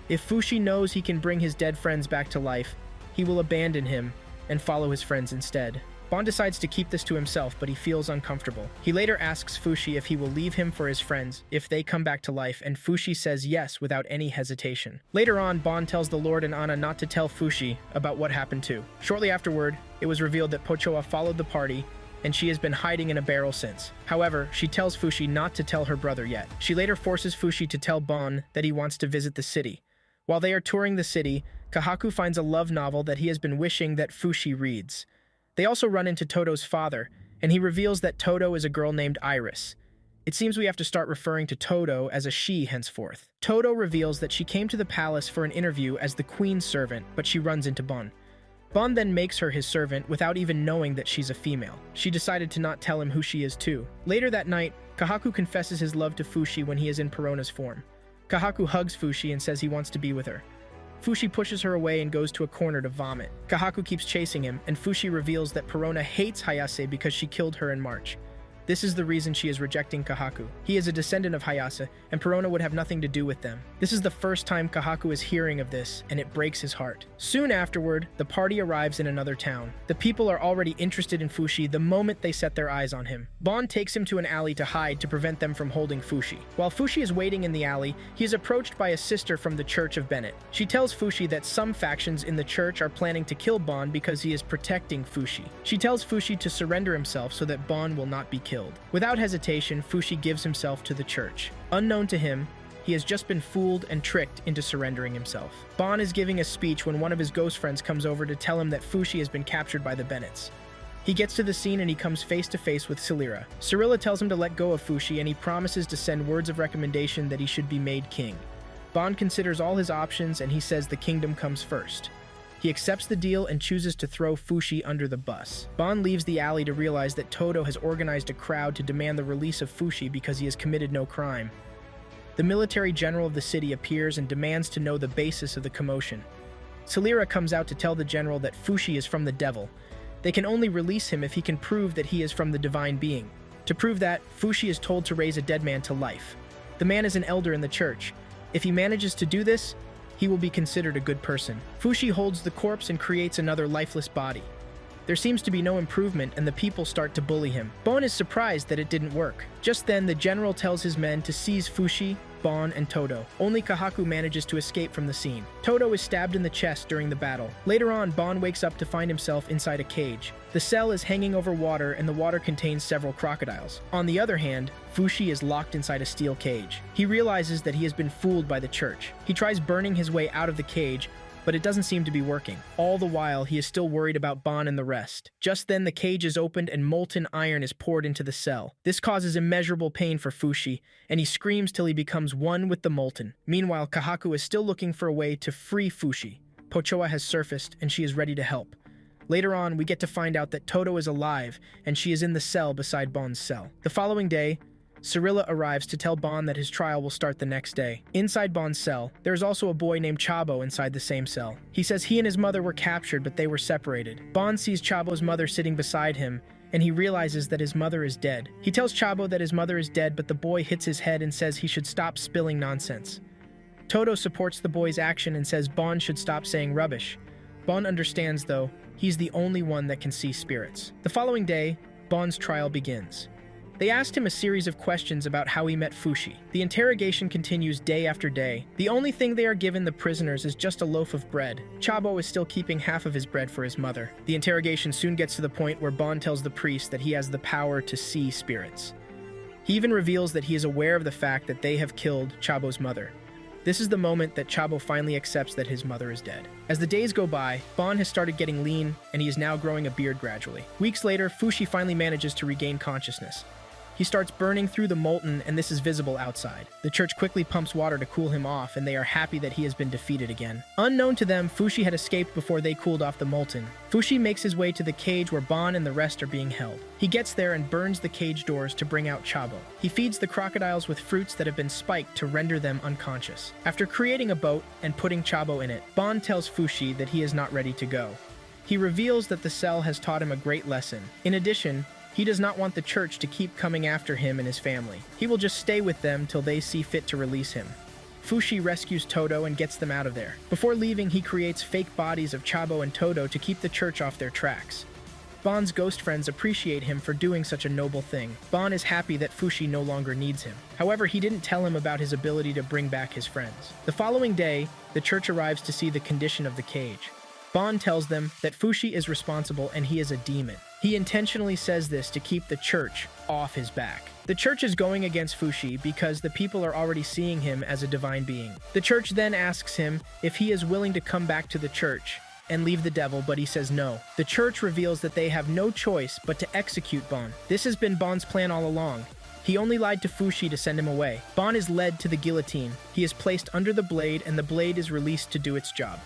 Speaker 1: If Fushi knows he can bring his dead friends back to life, he will abandon him and follow his friends instead. Bon decides to keep this to himself, but he feels uncomfortable. He later asks Fushi if he will leave him for his friends if they come back to life, and Fushi says yes without any hesitation. Later on, Bon tells the Lord and Anna not to tell Fushi about what happened too. Shortly afterward, it was revealed that Pochoa followed the party, and she has been hiding in a barrel since. However, she tells Fushi not to tell her brother yet. She later forces Fushi to tell Bon that he wants to visit the city. While they are touring the city, Kahaku finds a love novel that he has been wishing that Fushi reads. They also run into Todo's father, and he reveals that Todo is a girl named Iris. It seems we have to start referring to Todo as a she henceforth. Todo reveals that she came to the palace for an interview as the queen's servant, but she runs into Bon. Bon then makes her his servant without even knowing that she's a female. She decided to not tell him who she is too. Later that night, Kahaku confesses his love to Fushi when he is in Perona's form. Kahaku hugs Fushi and says he wants to be with her. Fushi pushes her away and goes to a corner to vomit. Kahaku keeps chasing him, and Fushi reveals that Perona hates Hayase because she killed her in March. This is the reason she is rejecting Kahaku. He is a descendant of Hayase, and Perona would have nothing to do with them. This is the first time Kahaku is hearing of this, and it breaks his heart. Soon afterward, the party arrives in another town. The people are already interested in Fushi the moment they set their eyes on him. Bon takes him to an alley to hide to prevent them from holding Fushi. While Fushi is waiting in the alley, he is approached by a sister from the Church of Bennett. She tells Fushi that some factions in the church are planning to kill Bon because he is protecting Fushi. She tells Fushi to surrender himself so that Bon will not be killed. Without hesitation, Fushi gives himself to the church. Unknown to him, he has just been fooled and tricked into surrendering himself. Bon is giving a speech when one of his ghost friends comes over to tell him that Fushi has been captured by the Bennetts. He gets to the scene and he comes face to face with Cirilla. Cirilla tells him to let go of Fushi, and he promises to send words of recommendation that he should be made king. Bon considers all his options and he says the kingdom comes first. He accepts the deal and chooses to throw Fushi under the bus. Bon leaves the alley to realize that Todo has organized a crowd to demand the release of Fushi because he has committed no crime. The military general of the city appears and demands to know the basis of the commotion. Celira comes out to tell the general that Fushi is from the devil. They can only release him if he can prove that he is from the divine being. To prove that, Fushi is told to raise a dead man to life. The man is an elder in the church. If he manages to do this, he will be considered a good person. Fushi holds the corpse and creates another lifeless body. There seems to be no improvement, and the people start to bully him. Bon is surprised that it didn't work. Just then, the general tells his men to seize Fushi, Bon, and Todo. Only Kahaku manages to escape from the scene. Todo is stabbed in the chest during the battle. Later on, Bon wakes up to find himself inside a cage. The cell is hanging over water, and the water contains several crocodiles. On the other hand, Fushi is locked inside a steel cage. He realizes that he has been fooled by the church. He tries burning his way out of the cage, but it doesn't seem to be working. All the while, he is still worried about Bon and the rest. Just then, the cage is opened and molten iron is poured into the cell. This causes immeasurable pain for Fushi, and he screams till he becomes one with the molten. Meanwhile, Kahaku is still looking for a way to free Fushi. Pochoa has surfaced, and she is ready to help. Later on, we get to find out that Todo is alive, and she is in the cell beside Bon's cell. The following day, Cirilla arrives to tell Bon that his trial will start the next day. Inside Bon's cell, there is also a boy named Chabo inside the same cell. He says he and his mother were captured, but they were separated. Bon sees Chabo's mother sitting beside him, and he realizes that his mother is dead. He tells Chabo that his mother is dead, but the boy hits his head and says he should stop spilling nonsense. Todo supports the boy's action and says Bon should stop saying rubbish. Bon understands, though, he's the only one that can see spirits. The following day, Bon's trial begins. They asked him a series of questions about how he met Fushi. The interrogation continues day after day. The only thing they are given the prisoners is just a loaf of bread. Chabo is still keeping half of his bread for his mother. The interrogation soon gets to the point where Bon tells the priest that he has the power to see spirits. He even reveals that he is aware of the fact that they have killed Chabo's mother. This is the moment that Chabo finally accepts that his mother is dead. As the days go by, Bon has started getting lean, and he is now growing a beard gradually. Weeks later, Fushi finally manages to regain consciousness. He starts burning through the molten, and this is visible outside. The church quickly pumps water to cool him off, and they are happy that he has been defeated again. Unknown to them, Fushi had escaped before they cooled off the molten. Fushi makes his way to the cage where Bon and the rest are being held. He gets there and burns the cage doors to bring out Chabo. He feeds the crocodiles with fruits that have been spiked to render them unconscious. After creating a boat and putting Chabo in it, Bon tells Fushi that he is not ready to go. He reveals that the cell has taught him a great lesson. In addition, he does not want the church to keep coming after him and his family. He will just stay with them till they see fit to release him. Fushi rescues Todo and gets them out of there. Before leaving, he creates fake bodies of Chabo and Todo to keep the church off their tracks. Bon's ghost friends appreciate him for doing such a noble thing. Bon is happy that Fushi no longer needs him. However, he didn't tell him about his ability to bring back his friends. The following day, the church arrives to see the condition of the cage. Bon tells them that Fushi is responsible and he is a demon. He intentionally says this to keep the church off his back. The church is going against Fushi because the people are already seeing him as a divine being. The church then asks him if he is willing to come back to the church and leave the devil, but he says no. The church reveals that they have no choice but to execute Bon. This has been Bon's plan all along. He only lied to Fushi to send him away. Bon is led to the guillotine. He is placed under the blade and the blade is released to do its job.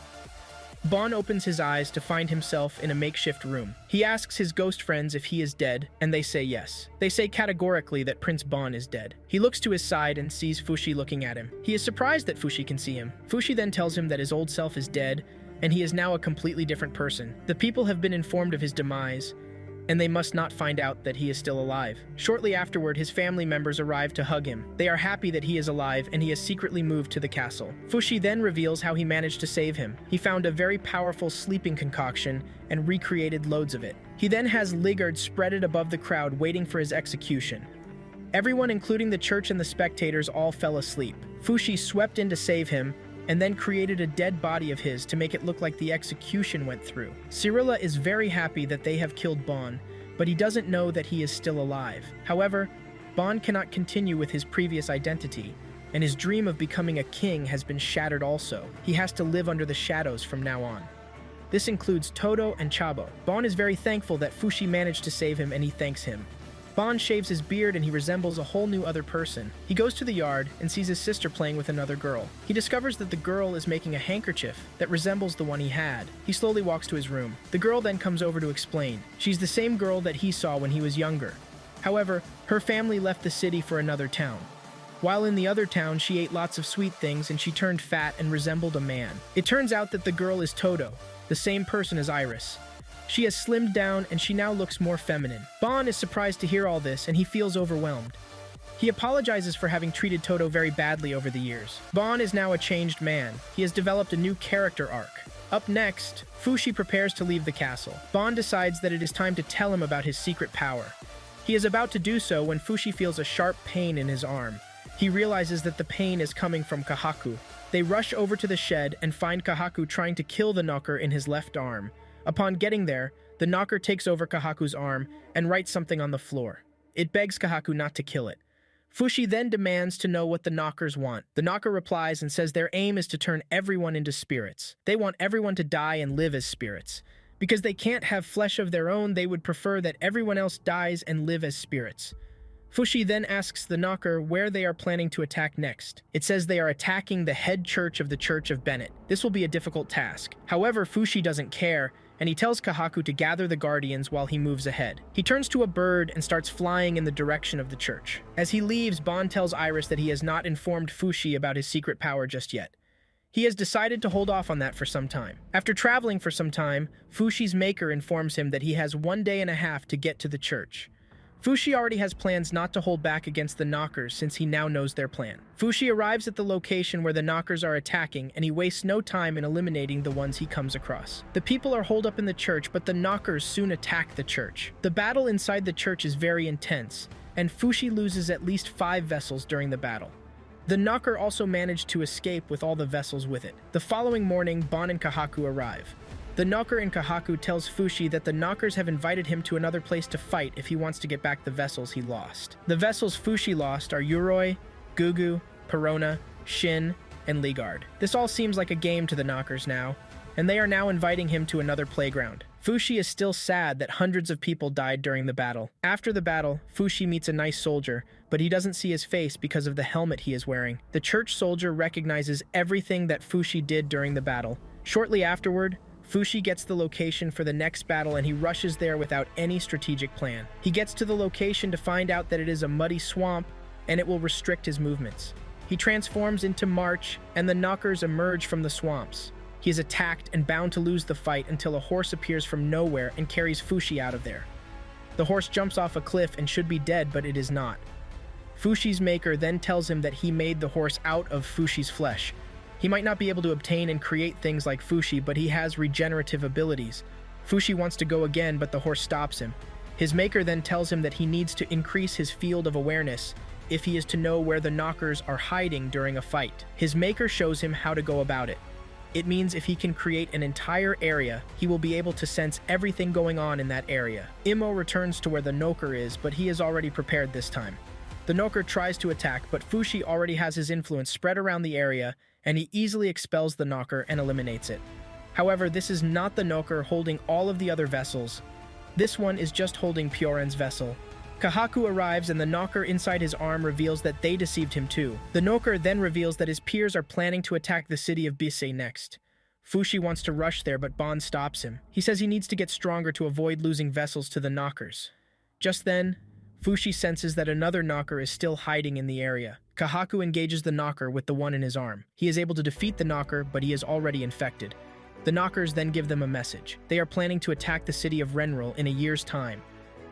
Speaker 1: Bon opens his eyes to find himself in a makeshift room. He asks his ghost friends if he is dead, and they say yes. They say categorically that Prince Bon is dead. He looks to his side and sees Fushi looking at him. He is surprised that Fushi can see him. Fushi then tells him that his old self is dead, and he is now a completely different person. The people have been informed of his demise, and they must not find out that he is still alive. Shortly afterward, his family members arrive to hug him. They are happy that he is alive, and he has secretly moved to the castle. Fushi then reveals how he managed to save him. He found a very powerful sleeping concoction and recreated loads of it. He then has Ligard spread it above the crowd waiting for his execution. Everyone, including the church and the spectators, all fell asleep. Fushi swept in to save him, and then created a dead body of his to make it look like the execution went through. Cirilla is very happy that they have killed Bon, but he doesn't know that he is still alive. However, Bon cannot continue with his previous identity, and his dream of becoming a king has been shattered also. He has to live under the shadows from now on. This includes Todo and Chabo. Bon is very thankful that Fushi managed to save him, and he thanks him. Bon shaves his beard and he resembles a whole new other person. He goes to the yard and sees his sister playing with another girl. He discovers that the girl is making a handkerchief that resembles the one he had. He slowly walks to his room. The girl then comes over to explain. She's the same girl that he saw when he was younger. However, her family left the city for another town. While in the other town, she ate lots of sweet things and she turned fat and resembled a man. It turns out that the girl is Todo, the same person as Iris. She has slimmed down and she now looks more feminine. Bon is surprised to hear all this and he feels overwhelmed. He apologizes for having treated Todo very badly over the years. Bon is now a changed man. He has developed a new character arc. Up next, Fushi prepares to leave the castle. Bon decides that it is time to tell him about his secret power. He is about to do so when Fushi feels a sharp pain in his arm. He realizes that the pain is coming from Kahaku. They rush over to the shed and find Kahaku trying to kill the knocker in his left arm. Upon getting there, the knocker takes over Kahaku's arm and writes something on the floor. It begs Kahaku not to kill it. Fushi then demands to know what the knockers want. The knocker replies and says their aim is to turn everyone into spirits. They want everyone to die and live as spirits. Because they can't have flesh of their own, they would prefer that everyone else dies and live as spirits. Fushi then asks the knocker where they are planning to attack next. It says they are attacking the head church of the Church of Bennett. This will be a difficult task. However, Fushi doesn't care, and he tells Kahaku to gather the guardians while he moves ahead. He turns to a bird and starts flying in the direction of the church. As he leaves, Bon tells Iris that he has not informed Fushi about his secret power just yet. He has decided to hold off on that for some time. After traveling for some time, Fushi's maker informs him that he has 1 day and a half to get to the church. Fushi already has plans not to hold back against the knockers since he now knows their plan. Fushi arrives at the location where the knockers are attacking and he wastes no time in eliminating the ones he comes across. The people are holed up in the church, but the knockers soon attack the church. The battle inside the church is very intense, and Fushi loses at least 5 vessels during the battle. The knocker also managed to escape with all the vessels with it. The following morning, Bon and Kahaku arrive. The knocker in Kahaku tells Fushi that the knockers have invited him to another place to fight if he wants to get back the vessels he lost. The vessels Fushi lost are Yuroi, Gugu, Perona, Shin, and Ligard. This all seems like a game to the knockers now, and they are now inviting him to another playground. Fushi is still sad that hundreds of people died during the battle. After the battle, Fushi meets a nice soldier, but he doesn't see his face because of the helmet he is wearing. The church soldier recognizes everything that Fushi did during the battle. Shortly afterward, Fushi gets the location for the next battle and he rushes there without any strategic plan. He gets to the location to find out that it is a muddy swamp and it will restrict his movements. He transforms into March and the knockers emerge from the swamps. He is attacked and bound to lose the fight until a horse appears from nowhere and carries Fushi out of there. The horse jumps off a cliff and should be dead, but it is not. Fushi's maker then tells him that he made the horse out of Fushi's flesh. He might not be able to obtain and create things like Fushi, but he has regenerative abilities. Fushi wants to go again, but the horse stops him. His maker then tells him that he needs to increase his field of awareness if he is to know where the knockers are hiding during a fight. His maker shows him how to go about it. It means if he can create an entire area, he will be able to sense everything going on in that area. Imo returns to where the knocker is, but he is already prepared this time. The knocker tries to attack, but Fushi already has his influence spread around the area, and he easily expels the knocker and eliminates it. However, this is not the knocker holding all of the other vessels. This one is just holding Pyoren's vessel. Kahaku arrives and the knocker inside his arm reveals that they deceived him too. The knocker then reveals that his peers are planning to attack the city of Bisei next. Fushi wants to rush there, but Bon stops him. He says he needs to get stronger to avoid losing vessels to the knockers. Just then, Fushi senses that another knocker is still hiding in the area. Kahaku engages the knocker with the one in his arm. He is able to defeat the knocker, but he is already infected. The knockers then give them a message. They are planning to attack the city of Renril in a year's time.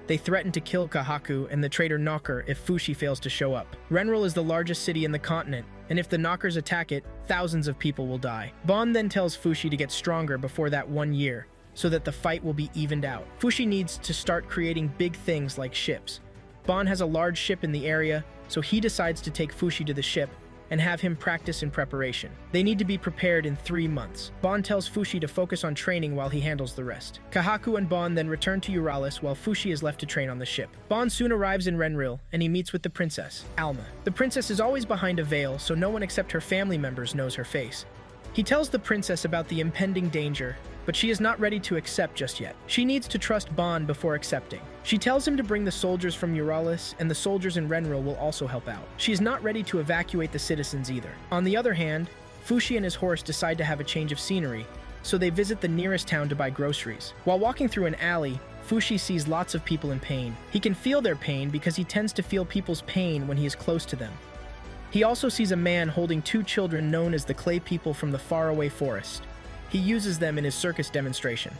Speaker 1: They threaten to kill Kahaku and the traitor knocker if Fushi fails to show up. Renril is the largest city in the continent, and if the knockers attack it, thousands of people will die. Bon then tells Fushi to get stronger before that 1 year, so that the fight will be evened out. Fushi needs to start creating big things like ships. Bon has a large ship in the area, so he decides to take Fushi to the ship and have him practice in preparation. They need to be prepared in 3 months. Bon tells Fushi to focus on training while he handles the rest. Kahaku and Bon then return to Euralis while Fushi is left to train on the ship. Bon soon arrives in Renril and he meets with the princess, Alma. The princess is always behind a veil, so no one except her family members knows her face. He tells the princess about the impending danger, but she is not ready to accept just yet. She needs to trust Bon before accepting. She tells him to bring the soldiers from Euralis, and the soldiers in Renril will also help out. She is not ready to evacuate the citizens either. On the other hand, Fushi and his horse decide to have a change of scenery, so they visit the nearest town to buy groceries. While walking through an alley, Fushi sees lots of people in pain. He can feel their pain because he tends to feel people's pain when he is close to them. He also sees a man holding 2 children known as the clay people from the faraway forest. He uses them in his circus demonstration.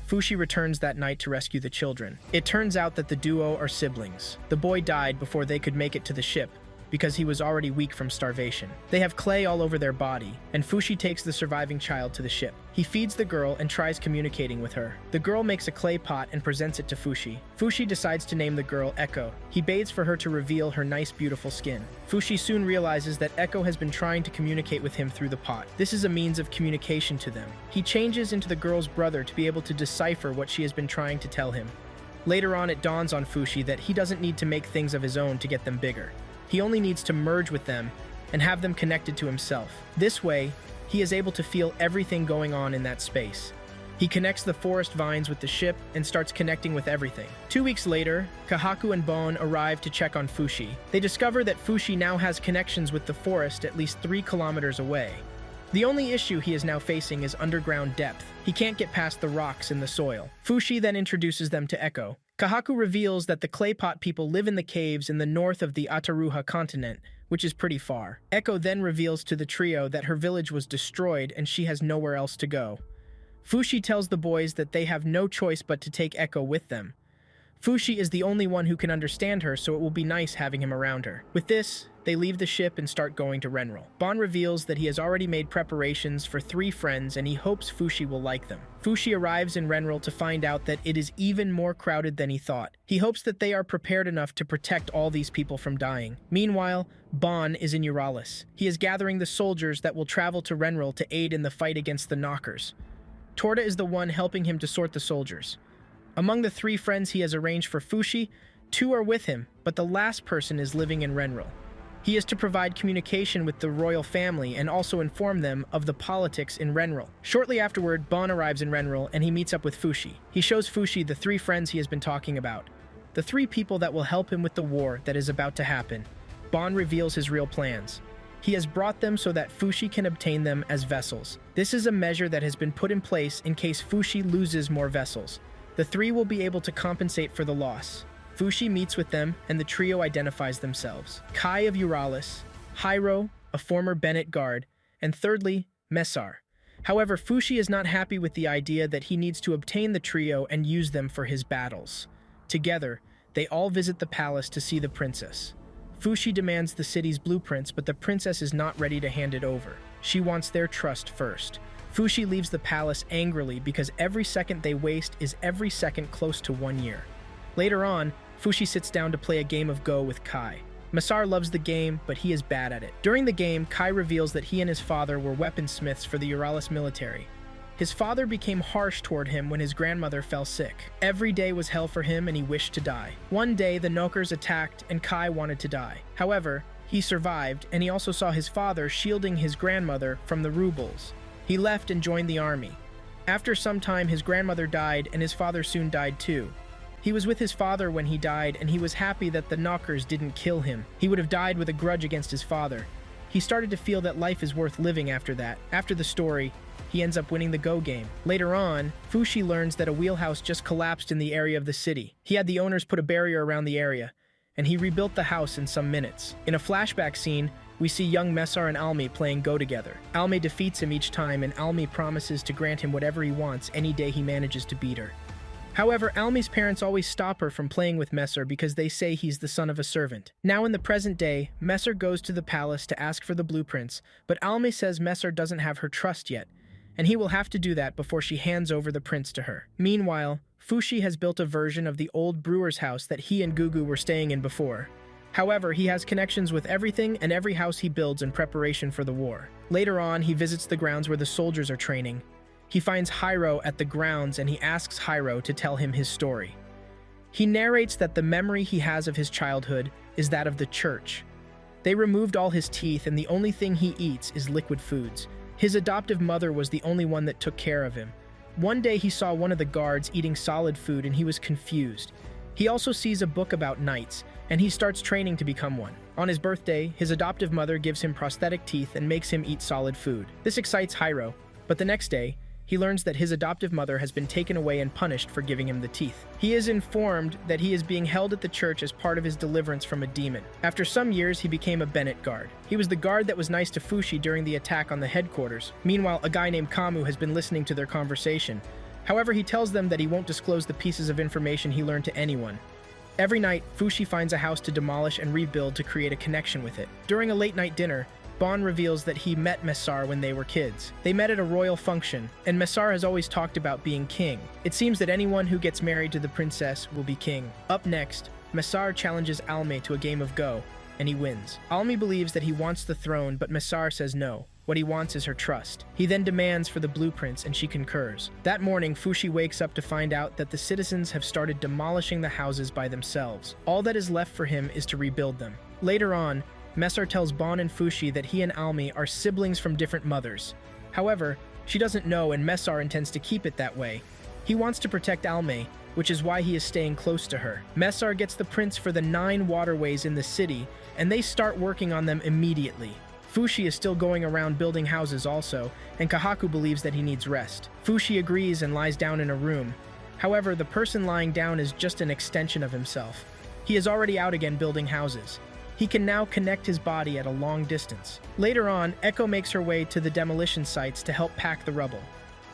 Speaker 1: Fushi returns that night to rescue the children. It turns out that the duo are siblings. The boy died before they could make it to the ship because he was already weak from starvation. They have clay all over their body, and Fushi takes the surviving child to the ship. He feeds the girl and tries communicating with her. The girl makes a clay pot and presents it to Fushi. Fushi decides to name the girl Echo. He bathes for her to reveal her nice, beautiful skin. Fushi soon realizes that Echo has been trying to communicate with him through the pot. This is a means of communication to them. He changes into the girl's brother to be able to decipher what she has been trying to tell him. Later on, it dawns on Fushi that he doesn't need to make things of his own to get them bigger. He only needs to merge with them and have them connected to himself. This way, he is able to feel everything going on in that space. He connects the forest vines with the ship and starts connecting with everything. 2 weeks later, Kahaku and Bon arrive to check on Fushi. They discover that Fushi now has connections with the forest at least 3 kilometers away. The only issue he is now facing is underground depth. He can't get past the rocks in the soil. Fushi then introduces them to Echo. Kahaku reveals that the Claypot people live in the caves in the north of the Ataruha continent, which is pretty far. Echo then reveals to the trio that her village was destroyed and she has nowhere else to go. Fushi tells the boys that they have no choice but to take Echo with them. Fushi is the only one who can understand her, so it will be nice having him around her. With this, they leave the ship and start going to Renral. Bon reveals that he has already made preparations for 3 friends and he hopes Fushi will like them. Fushi arrives in Renral to find out that it is even more crowded than he thought. He hopes that they are prepared enough to protect all these people from dying. Meanwhile, Bon is in Euralis. He is gathering the soldiers that will travel to Renral to aid in the fight against the Knockers. Torta is the one helping him to sort the soldiers. Among the 3 friends he has arranged for Fushi, 2 are with him, but the last person is living in Renral. He is to provide communication with the royal family and also inform them of the politics in Renral. Shortly afterward, Bon arrives in Renral and he meets up with Fushi. He shows Fushi the 3 friends he has been talking about, the 3 people that will help him with the war that is about to happen. Bon reveals his real plans. He has brought them so that Fushi can obtain them as vessels. This is a measure that has been put in place in case Fushi loses more vessels. The 3 will be able to compensate for the loss. Fushi meets with them, and the trio identifies themselves. Kai of Euralis, Hiro, a former Bennett guard, and thirdly, Messar. However, Fushi is not happy with the idea that he needs to obtain the trio and use them for his battles. Together, they all visit the palace to see the princess. Fushi demands the city's blueprints, but the princess is not ready to hand it over. She wants their trust first. Fushi leaves the palace angrily because every second they waste is every second close to 1 year. Later on, Fushi sits down to play a game of Go with Kai. Messar loves the game, but he is bad at it. During the game, Kai reveals that he and his father were weaponsmiths for the Euralis military. His father became harsh toward him when his grandmother fell sick. Every day was hell for him and he wished to die. One day, the Knockers attacked and Kai wanted to die. However, he survived and he also saw his father shielding his grandmother from the Rubles. He left and joined the army. After some time, his grandmother died and his father soon died too. He was with his father when he died, and he was happy that the Knockers didn't kill him. He would have died with a grudge against his father. He started to feel that life is worth living after that. After the story, he ends up winning the Go game. Later on, Fushi learns that a wheelhouse just collapsed in the area of the city. He had the owners put a barrier around the area, and he rebuilt the house in some minutes. In a flashback scene, we see young Messar and Almi playing Go together. Almi defeats him each time, and Almi promises to grant him whatever he wants any day he manages to beat her. However, Almi's parents always stop her from playing with Messar because they say he's the son of a servant. Now in the present day, Messar goes to the palace to ask for the blueprints, but Almi says Messar doesn't have her trust yet, and he will have to do that before she hands over the prince to her. Meanwhile, Fushi has built a version of the old brewer's house that he and Gugu were staying in before. However, he has connections with everything and every house he builds in preparation for the war. Later on, he visits the grounds where the soldiers are training. He finds Hiro at the grounds and he asks Hiro to tell him his story. He narrates that the memory he has of his childhood is that of the church. They removed all his teeth and the only thing he eats is liquid foods. His adoptive mother was the only one that took care of him. One day he saw one of the guards eating solid food and he was confused. He also sees a book about knights and he starts training to become one. On his birthday, his adoptive mother gives him prosthetic teeth and makes him eat solid food. This excites Hiro, but the next day, he learns that his adoptive mother has been taken away and punished for giving him the teeth. He is informed that he is being held at the church as part of his deliverance from a demon. After some years, he became a Bennett guard. He was the guard that was nice to Fushi during the attack on the headquarters. Meanwhile, a guy named Kamu has been listening to their conversation. However, he tells them that he won't disclose the pieces of information he learned to anyone. Every night, Fushi finds a house to demolish and rebuild to create a connection with it. During a late-night dinner, Bon reveals that he met Messar when they were kids. They met at a royal function, and Messar has always talked about being king. It seems that anyone who gets married to the princess will be king. Up next, Messar challenges Almi to a game of Go, and he wins. Almi believes that he wants the throne, but Messar says no. What he wants is her trust. He then demands for the blueprints, and she concurs. That morning, Fushi wakes up to find out that the citizens have started demolishing the houses by themselves. All that is left for him is to rebuild them. Later on, Messar tells Bon and Fushi that he and Almi are siblings from different mothers. However, she doesn't know and Messar intends to keep it that way. He wants to protect Almi, which is why he is staying close to her. Messar gets the prints for the 9 waterways in the city, and they start working on them immediately. Fushi is still going around building houses also, and Kahaku believes that he needs rest. Fushi agrees and lies down in a room. However, the person lying down is just an extension of himself. He is already out again building houses. He can now connect his body at a long distance. Later on, Echo makes her way to the demolition sites to help pack the rubble.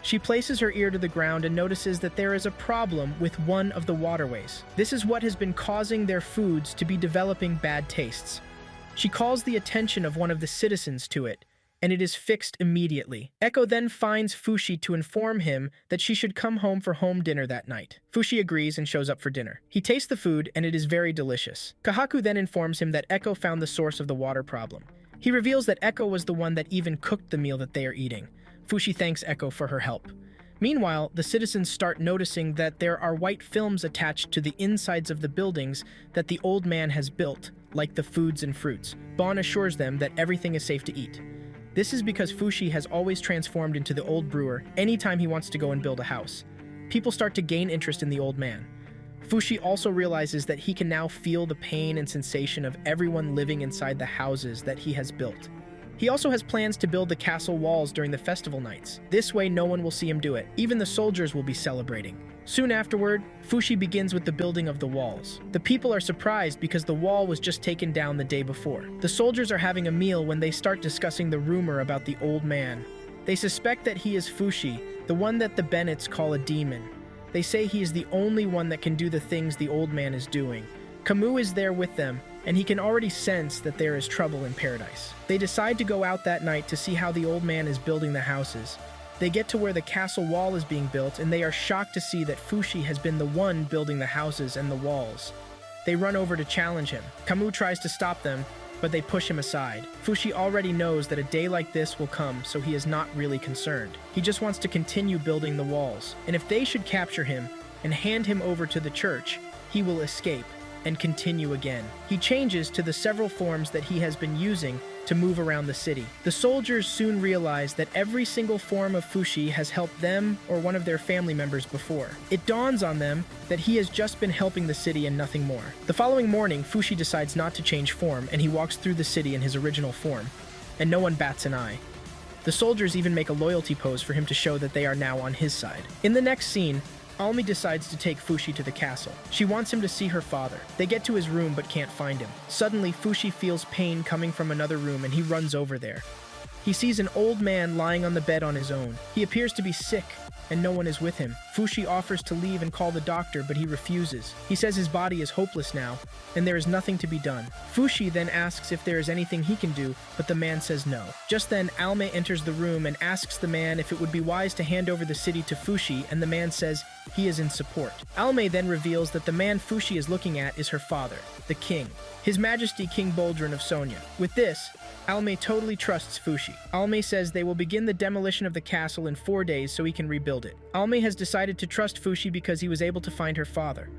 Speaker 1: She places her ear to the ground and notices that there is a problem with one of the waterways. This is what has been causing their foods to be developing bad tastes. She calls the attention of one of the citizens to it, and it is fixed immediately. Echo then finds Fushi to inform him that she should come home for home dinner that night. Fushi agrees and shows up for dinner. He tastes the food, and it is very delicious. Kahaku then informs him that Echo found the source of the water problem. He reveals that Echo was the one that even cooked the meal that they are eating. Fushi thanks Echo for her help. Meanwhile, the citizens start noticing that there are white films attached to the insides of the buildings that the old man has built, like the foods and fruits. Bon assures them that everything is safe to eat. This is because Fushi has always transformed into the old brewer anytime he wants to go and build a house. People start to gain interest in the old man. Fushi also realizes that he can now feel the pain and sensation of everyone living inside the houses that he has built. He also has plans to build the castle walls during the festival nights. This way no one will see him do it. Even the soldiers will be celebrating. Soon afterward, Fushi begins with the building of the walls. The people are surprised because the wall was just taken down the day before. The soldiers are having a meal when they start discussing the rumor about the old man. They suspect that he is Fushi, the one that the Bennets call a demon. They say he is the only one that can do the things the old man is doing. Camus is there with them, and he can already sense that there is trouble in paradise. They decide to go out that night to see how the old man is building the houses. They get to where the castle wall is being built, and they are shocked to see that Fushi has been the one building the houses and the walls. They run over to challenge him. Camus tries to stop them, but they push him aside. Fushi already knows that a day like this will come, so he is not really concerned. He just wants to continue building the walls, and if they should capture him and hand him over to the church, he will escape and continue again. He changes to the several forms that he has been using to move around the city. The soldiers soon realize that every single form of Fushi has helped them or one of their family members before. It dawns on them that he has just been helping the city and nothing more. The following morning, Fushi decides not to change form, and he walks through the city in his original form, and no one bats an eye. The soldiers even make a loyalty pose for him to show that they are now on his side. In the next scene, Almi decides to take Fushi to the castle. She wants him to see her father. They get to his room but can't find him. Suddenly, Fushi feels pain coming from another room and he runs over there. He sees an old man lying on the bed on his own. He appears to be sick, and no one is with him. Fushi offers to leave and call the doctor, but he refuses. He says his body is hopeless now, and there is nothing to be done. Fushi then asks if there is anything he can do, but the man says no. Just then, Alme enters the room and asks the man if it would be wise to hand over the city to Fushi, and the man says he is in support. Alme then reveals that the man Fushi is looking at is her father, the king, His Majesty King Boldrin of Sonia. With this, Alme totally trusts Fushi. Alme says they will begin the demolition of the castle in 4 days so he can rebuild it. Alme has decided to trust Fushi because he was able to find her father.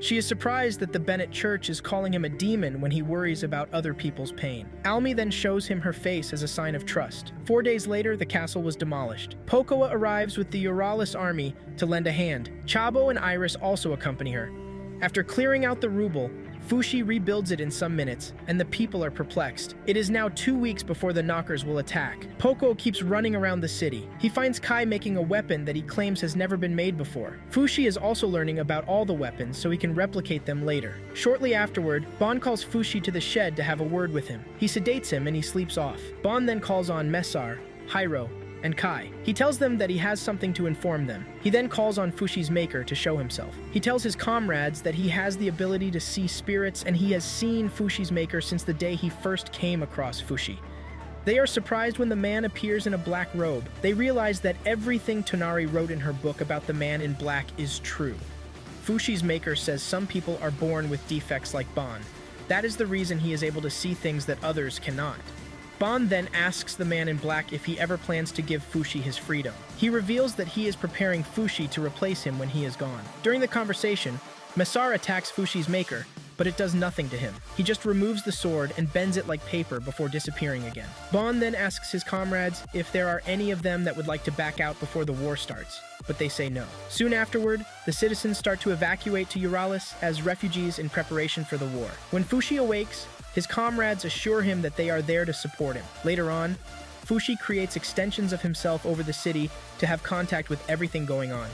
Speaker 1: She is surprised that the Bennett Church is calling him a demon when he worries about other people's pain. Alme then shows him her face as a sign of trust. 4 days later, the castle was demolished. Pocoa arrives with the Euralis army to lend a hand. Chabo and Iris also accompany her. After clearing out the ruble, Fushi rebuilds it in some minutes, and the people are perplexed. It is now 2 weeks before the knockers will attack. Poco keeps running around the city. He finds Kai making a weapon that he claims has never been made before. Fushi is also learning about all the weapons so he can replicate them later. Shortly afterward, Bon calls Fushi to the shed to have a word with him. He sedates him and he sleeps off. Bon then calls on Messar, Hyro, and Kai. He tells them that he has something to inform them. He then calls on Fushi's maker to show himself. He tells his comrades that he has the ability to see spirits and he has seen Fushi's maker since the day he first came across Fushi. They are surprised when the man appears in a black robe. They realize that everything Tonari wrote in her book about the man in black is true. Fushi's maker says some people are born with defects like Bon. That is the reason he is able to see things that others cannot. Bon then asks the man in black if he ever plans to give Fushi his freedom. He reveals that he is preparing Fushi to replace him when he is gone. During the conversation, Messar attacks Fushi's maker, but it does nothing to him. He just removes the sword and bends it like paper before disappearing again. Bon then asks his comrades if there are any of them that would like to back out before the war starts, but they say no. Soon afterward, the citizens start to evacuate to Euralis as refugees in preparation for the war. When Fushi awakes, his comrades assure him that they are there to support him. Later on, Fushi creates extensions of himself over the city to have contact with everything going on.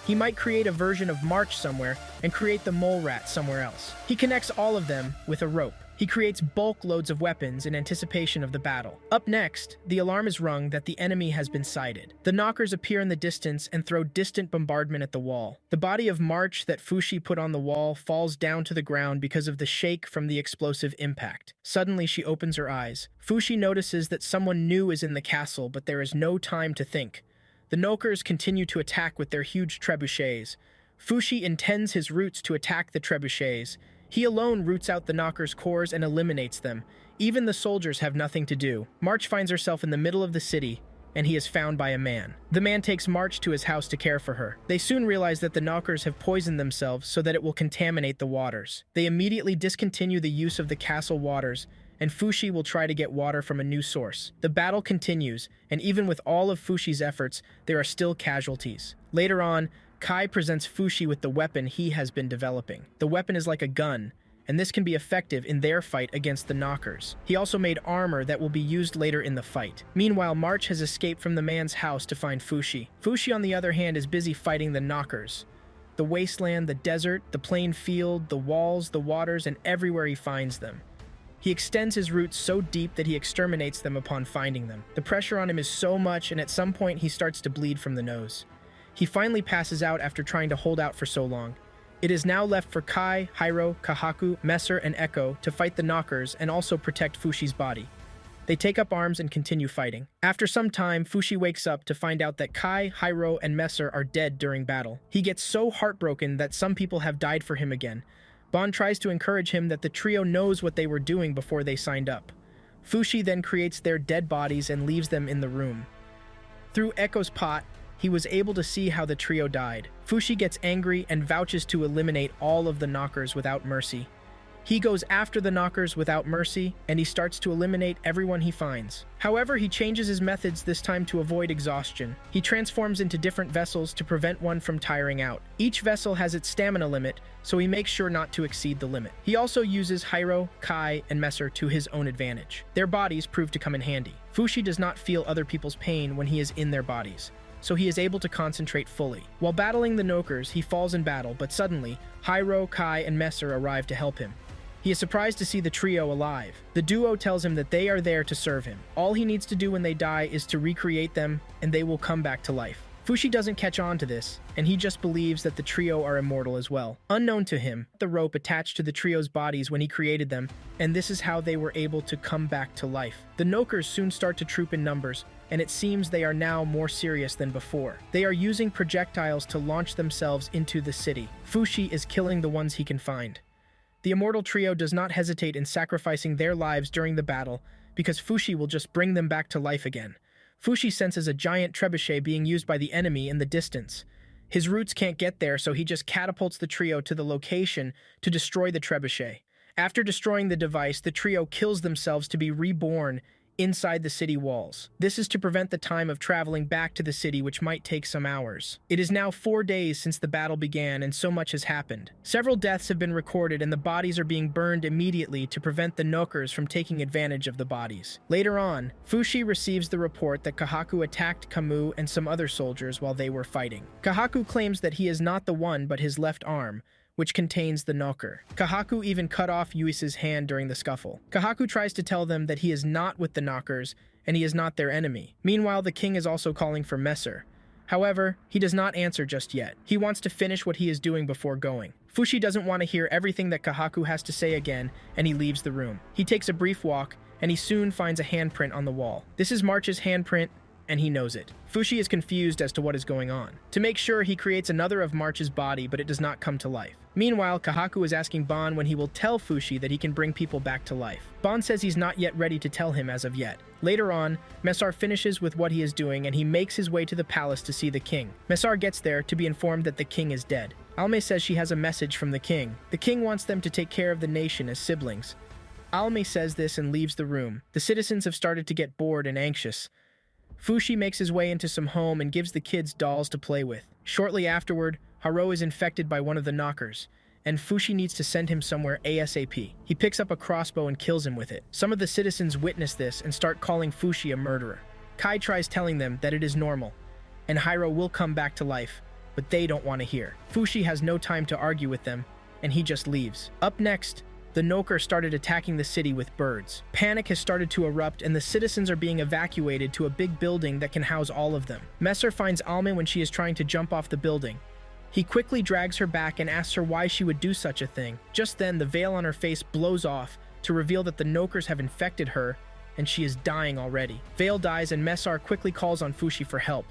Speaker 1: He might create a version of March somewhere and create the mole rat somewhere else. He connects all of them with a rope. He creates bulk loads of weapons in anticipation of the battle. Up next, the alarm is rung that the enemy has been sighted. The knockers appear in the distance and throw distant bombardment at the wall. The body of March that Fushi put on the wall falls down to the ground because of the shake from the explosive impact. Suddenly, she opens her eyes. Fushi notices that someone new is in the castle, but there is no time to think. The knockers continue to attack with their huge trebuchets. Fushi intends his roots to attack the trebuchets. He alone roots out the knockers' cores and eliminates them. Even the soldiers have nothing to do. March finds herself in the middle of the city, and he is found by a man. The man takes March to his house to care for her. They soon realize that the knockers have poisoned themselves so that it will contaminate the waters. They immediately discontinue the use of the castle waters, and Fushi will try to get water from a new source. The battle continues, and even with all of Fushi's efforts, there are still casualties. Later on, Kai presents Fushi with the weapon he has been developing. The weapon is like a gun, and this can be effective in their fight against the knockers. He also made armor that will be used later in the fight. Meanwhile, March has escaped from the man's house to find Fushi. Fushi, on the other hand, is busy fighting the knockers. The wasteland, the desert, the plain field, the walls, the waters, and everywhere he finds them. He extends his roots so deep that he exterminates them upon finding them. The pressure on him is so much, and at some point he starts to bleed from the nose. He finally passes out after trying to hold out for so long. It is now left for Kai, Hiro, Kahaku, Messer, and Echo to fight the knockers and also protect Fushi's body. They take up arms and continue fighting. After some time, Fushi wakes up to find out that Kai, Hiro, and Messer are dead during battle. He gets so heartbroken that some people have died for him again. Bon tries to encourage him that the trio knows what they were doing before they signed up. Fushi then creates their dead bodies and leaves them in the room. Through Echo's pot, he was able to see how the trio died. Fushi gets angry and vouches to eliminate all of the knockers without mercy. He goes after the knockers without mercy, and he starts to eliminate everyone he finds. However, he changes his methods this time to avoid exhaustion. He transforms into different vessels to prevent one from tiring out. Each vessel has its stamina limit, so he makes sure not to exceed the limit. He also uses Hiro, Kai, and Messer to his own advantage. Their bodies prove to come in handy. Fushi does not feel other people's pain when he is in their bodies, so he is able to concentrate fully. While battling the knockers, he falls in battle, but suddenly, Hiro, Kai, and Messer arrive to help him. He is surprised to see the trio alive. The duo tells him that they are there to serve him. All he needs to do when they die is to recreate them, and they will come back to life. Fushi doesn't catch on to this, and he just believes that the trio are immortal as well. Unknown to him, the rope attached to the trio's bodies when he created them, and this is how they were able to come back to life. The knockers soon start to troop in numbers, and it seems they are now more serious than before. They are using projectiles to launch themselves into the city. Fushi is killing the ones he can find. The immortal trio does not hesitate in sacrificing their lives during the battle because Fushi will just bring them back to life again. Fushi senses a giant trebuchet being used by the enemy in the distance. His roots can't get there, so he just catapults the trio to the location to destroy the trebuchet. After destroying the device, the trio kills themselves to be reborn inside the city walls. This is to prevent the time of traveling back to the city, which might take some hours. It is now 4 days since the battle began, and so much has happened. Several deaths have been recorded, and the bodies are being burned immediately to prevent the knockers from taking advantage of the bodies. Later on, Fushi receives the report that Kahaku attacked Kamu and some other soldiers while they were fighting. Kahaku claims that he is not the one but his left arm, which contains the knocker. Kahaku even cut off Yuisa's hand during the scuffle. Kahaku tries to tell them that he is not with the knockers, and he is not their enemy. Meanwhile, the king is also calling for Messer. However, he does not answer just yet. He wants to finish what he is doing before going. Fushi doesn't want to hear everything that Kahaku has to say again, and he leaves the room. He takes a brief walk, and he soon finds a handprint on the wall. This is March's handprint, and he knows it. Fushi is confused as to what is going on. To make sure, he creates another of March's body, but it does not come to life. Meanwhile, Kahaku is asking Bon when he will tell Fushi that he can bring people back to life. Bon says he's not yet ready to tell him as of yet. Later on, Messar finishes with what he is doing, and he makes his way to the palace to see the king. Messar gets there to be informed that the king is dead. Alme says she has a message from the king. The king wants them to take care of the nation as siblings. Alme says this and leaves the room. The citizens have started to get bored and anxious. Fushi makes his way into some home and gives the kids dolls to play with. Shortly afterward, Haro is infected by one of the knockers, and Fushi needs to send him somewhere ASAP. He picks up a crossbow and kills him with it. Some of the citizens witness this and start calling Fushi a murderer. Kai tries telling them that it is normal, and Hiro will come back to life, but they don't want to hear. Fushi has no time to argue with them, and he just leaves. Up next, the Noker started attacking the city with birds. Panic has started to erupt and the citizens are being evacuated to a big building that can house all of them. Messer finds Alma when she is trying to jump off the building. He quickly drags her back and asks her why she would do such a thing. Just then, the veil on her face blows off to reveal that the Nokers have infected her and she is dying already. Veil dies and Messar quickly calls on Fushi for help.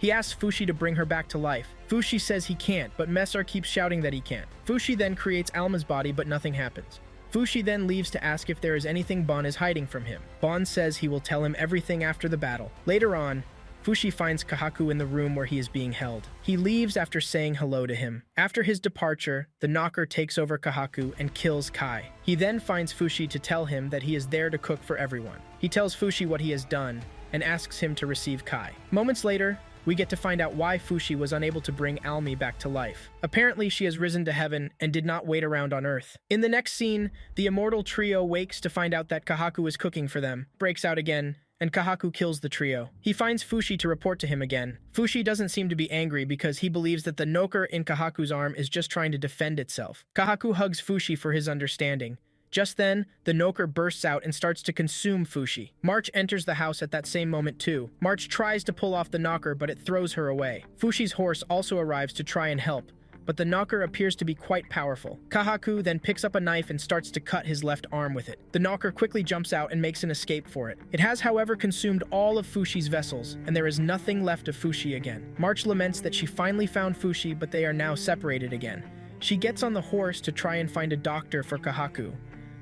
Speaker 1: He asks Fushi to bring her back to life. Fushi says he can't, but Messar keeps shouting that he can. Fushi then creates Alma's body, but nothing happens. Fushi then leaves to ask if there is anything Bon is hiding from him. Bon says he will tell him everything after the battle. Later on, Fushi finds Kahaku in the room where he is being held. He leaves after saying hello to him. After his departure, the Knocker takes over Kahaku and kills Kai. He then finds Fushi to tell him that he is there to cook for everyone. He tells Fushi what he has done and asks him to receive Kai. Moments later, we get to find out why Fushi was unable to bring Almi back to life. Apparently, she has risen to heaven and did not wait around on Earth. In the next scene, the immortal trio wakes to find out that Kahaku is cooking for them, breaks out again, and Kahaku kills the trio. He finds Fushi to report to him again. Fushi doesn't seem to be angry because he believes that the Noker in Kahaku's arm is just trying to defend itself. Kahaku hugs Fushi for his understanding. Just then, the Noker bursts out and starts to consume Fushi. March enters the house at that same moment too. March tries to pull off the knocker, but it throws her away. Fushi's horse also arrives to try and help, but the knocker appears to be quite powerful. Kahaku then picks up a knife and starts to cut his left arm with it. The knocker quickly jumps out and makes an escape for it. It has, however, consumed all of Fushi's vessels, and there is nothing left of Fushi again. March laments that she finally found Fushi, but they are now separated again. She gets on the horse to try and find a doctor for Kahaku.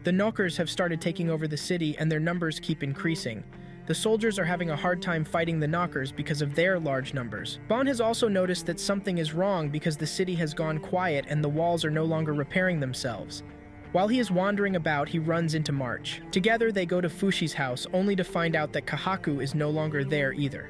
Speaker 1: The Knockers have started taking over the city and their numbers keep increasing. The soldiers are having a hard time fighting the Knockers because of their large numbers. Bon has also noticed that something is wrong because the city has gone quiet and the walls are no longer repairing themselves. While he is wandering about, he runs into March. Together, they go to Fushi's house, only to find out that Kahaku is no longer there either.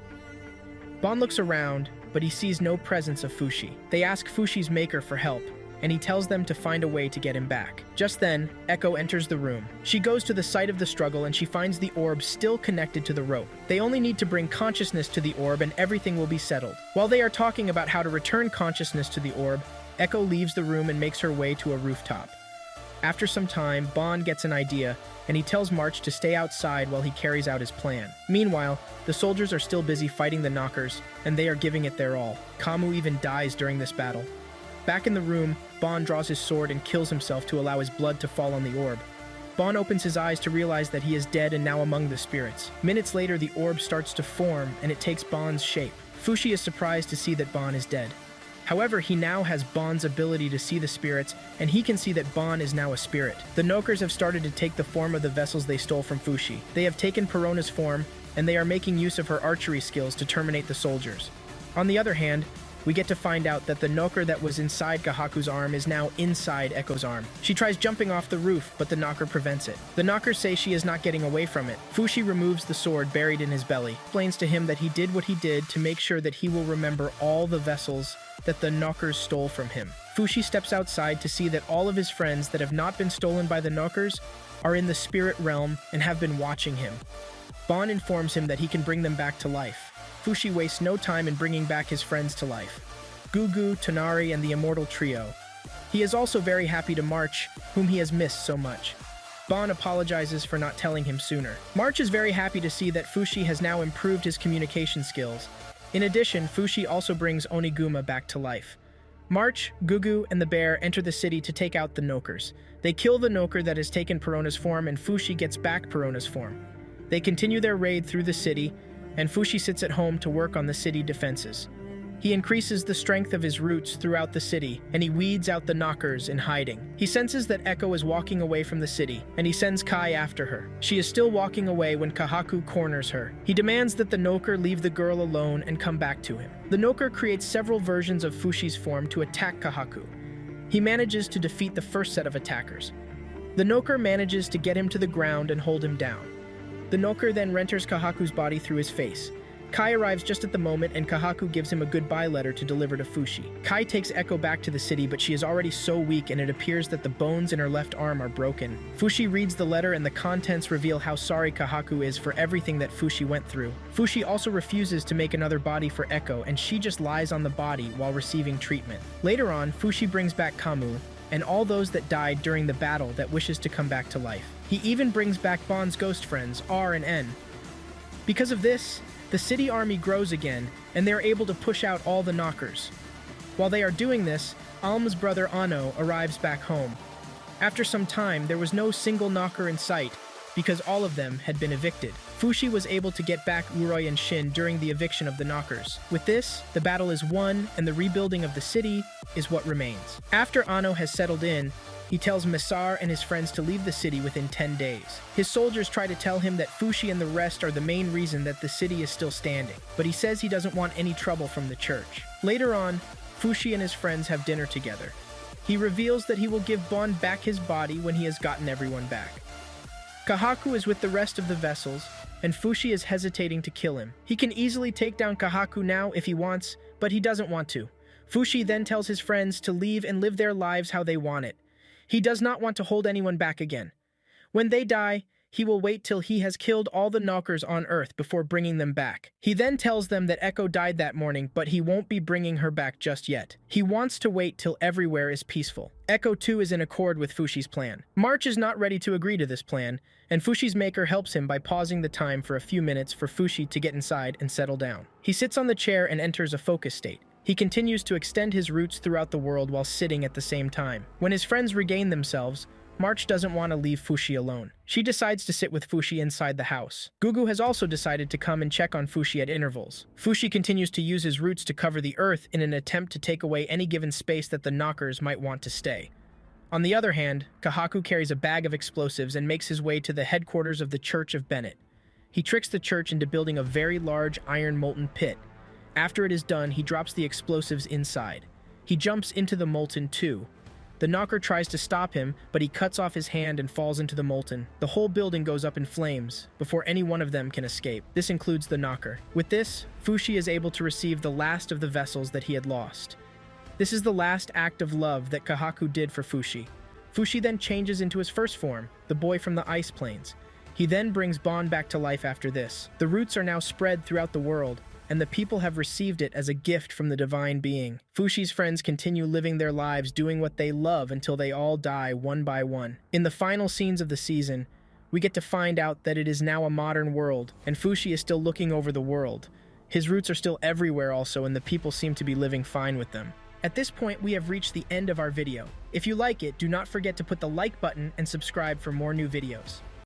Speaker 1: Bon looks around, but he sees no presence of Fushi. They ask Fushi's maker for help, and he tells them to find a way to get him back. Just then, Echo enters the room. She goes to the site of the struggle and she finds the orb still connected to the rope. They only need to bring consciousness to the orb and everything will be settled. While they are talking about how to return consciousness to the orb, Echo leaves the room and makes her way to a rooftop. After some time, Bon gets an idea, and he tells March to stay outside while he carries out his plan. Meanwhile, the soldiers are still busy fighting the Knockers, and they are giving it their all. Kamu even dies during this battle. Back in the room, Bon draws his sword and kills himself to allow his blood to fall on the orb. Bon opens his eyes to realize that he is dead and now among the spirits. Minutes later, the orb starts to form and it takes Bon's shape. Fushi is surprised to see that Bon is dead. However, he now has Bon's ability to see the spirits, and he can see that Bon is now a spirit. The Nokers have started to take the form of the vessels they stole from Fushi. They have taken Perona's form, and they are making use of her archery skills to terminate the soldiers. On the other hand, we get to find out that the Noker that was inside Kahaku's arm is now inside Echo's arm. She tries jumping off the roof, but the Knocker prevents it. The Knockers say she is not getting away from it. Fushi removes the sword buried in his belly, explains to him that he did what he did to make sure that he will remember all the vessels that the Knockers stole from him. Fushi steps outside to see that all of his friends that have not been stolen by the Knockers are in the spirit realm and have been watching him. Bon informs him that he can bring them back to life. Fushi wastes no time in bringing back his friends to life. Gugu, Tonari, and the immortal trio. He is also very happy to March, whom he has missed so much. Bon apologizes for not telling him sooner. March is very happy to see that Fushi has now improved his communication skills. In addition, Fushi also brings Oniguma back to life. March, Gugu, and the bear enter the city to take out the Nokers. They kill the Noker that has taken Perona's form, and Fushi gets back Perona's form. They continue their raid through the city, and Fushi sits at home to work on the city defenses. He increases the strength of his roots throughout the city, and he weeds out the Knockers in hiding. He senses that Echo is walking away from the city, and he sends Kai after her. She is still walking away when Kahaku corners her. He demands that the Noker leave the girl alone and come back to him. The Noker creates several versions of Fushi's form to attack Kahaku. He manages to defeat the first set of attackers. The Noker manages to get him to the ground and hold him down. The Noker then enters Kahaku's body through his face. Kai arrives just at the moment and Kahaku gives him a goodbye letter to deliver to Fushi. Kai takes Echo back to the city, but she is already so weak and it appears that the bones in her left arm are broken. Fushi reads the letter and the contents reveal how sorry Kahaku is for everything that Fushi went through. Fushi also refuses to make another body for Echo and she just lies on the body while receiving treatment. Later on, Fushi brings back Kamu, and all those that died during the battle that wishes to come back to life. He even brings back Bond's ghost friends, R and N. Because of this, the city army grows again, and they are able to push out all the knockers. While they are doing this, Alm's brother Ano arrives back home. After some time, there was no single knocker in sight, because all of them had been evicted. Fushi was able to get back Uroi and Shin during the eviction of the knockers. With this, the battle is won, and the rebuilding of the city is what remains. After Ano has settled in, he tells Misar and his friends to leave the city within 10 days. His soldiers try to tell him that Fushi and the rest are the main reason that the city is still standing, but he says he doesn't want any trouble from the church. Later on, Fushi and his friends have dinner together. He reveals that he will give Bond back his body when he has gotten everyone back. Kahaku is with the rest of the vessels, and Fushi is hesitating to kill him. He can easily take down Kahaku now if he wants, but he doesn't want to. Fushi then tells his friends to leave and live their lives how they want it. He does not want to hold anyone back again. When they die, he will wait till he has killed all the knockers on Earth before bringing them back. He then tells them that Echo died that morning, but he won't be bringing her back just yet. He wants to wait till everywhere is peaceful. Echo too is in accord with Fushi's plan. March is not ready to agree to this plan, and Fushi's maker helps him by pausing the time for a few minutes for Fushi to get inside and settle down. He sits on the chair and enters a focus state. He continues to extend his roots throughout the world while sitting at the same time. When his friends regain themselves, March doesn't want to leave Fushi alone. She decides to sit with Fushi inside the house. Gugu has also decided to come and check on Fushi at intervals. Fushi continues to use his roots to cover the earth in an attempt to take away any given space that the knockers might want to stay. On the other hand, Kahaku carries a bag of explosives and makes his way to the headquarters of the Church of Bennett. He tricks the church into building a very large iron molten pit. After it is done, he drops the explosives inside. He jumps into the molten too. The knocker tries to stop him, but he cuts off his hand and falls into the molten. The whole building goes up in flames before any one of them can escape. This includes the knocker. With this, Fushi is able to receive the last of the vessels that he had lost. This is the last act of love that Kahaku did for Fushi. Fushi then changes into his first form, the boy from the ice plains. He then brings Bond back to life after this. The roots are now spread throughout the world, and the people have received it as a gift from the divine being. Fushi's friends continue living their lives doing what they love until they all die one by one. In the final scenes of the season, we get to find out that it is now a modern world, and Fushi is still looking over the world. His roots are still everywhere also, and the people seem to be living fine with them. At this point, we have reached the end of our video. If you like it, do not forget to put the like button and subscribe for more new videos.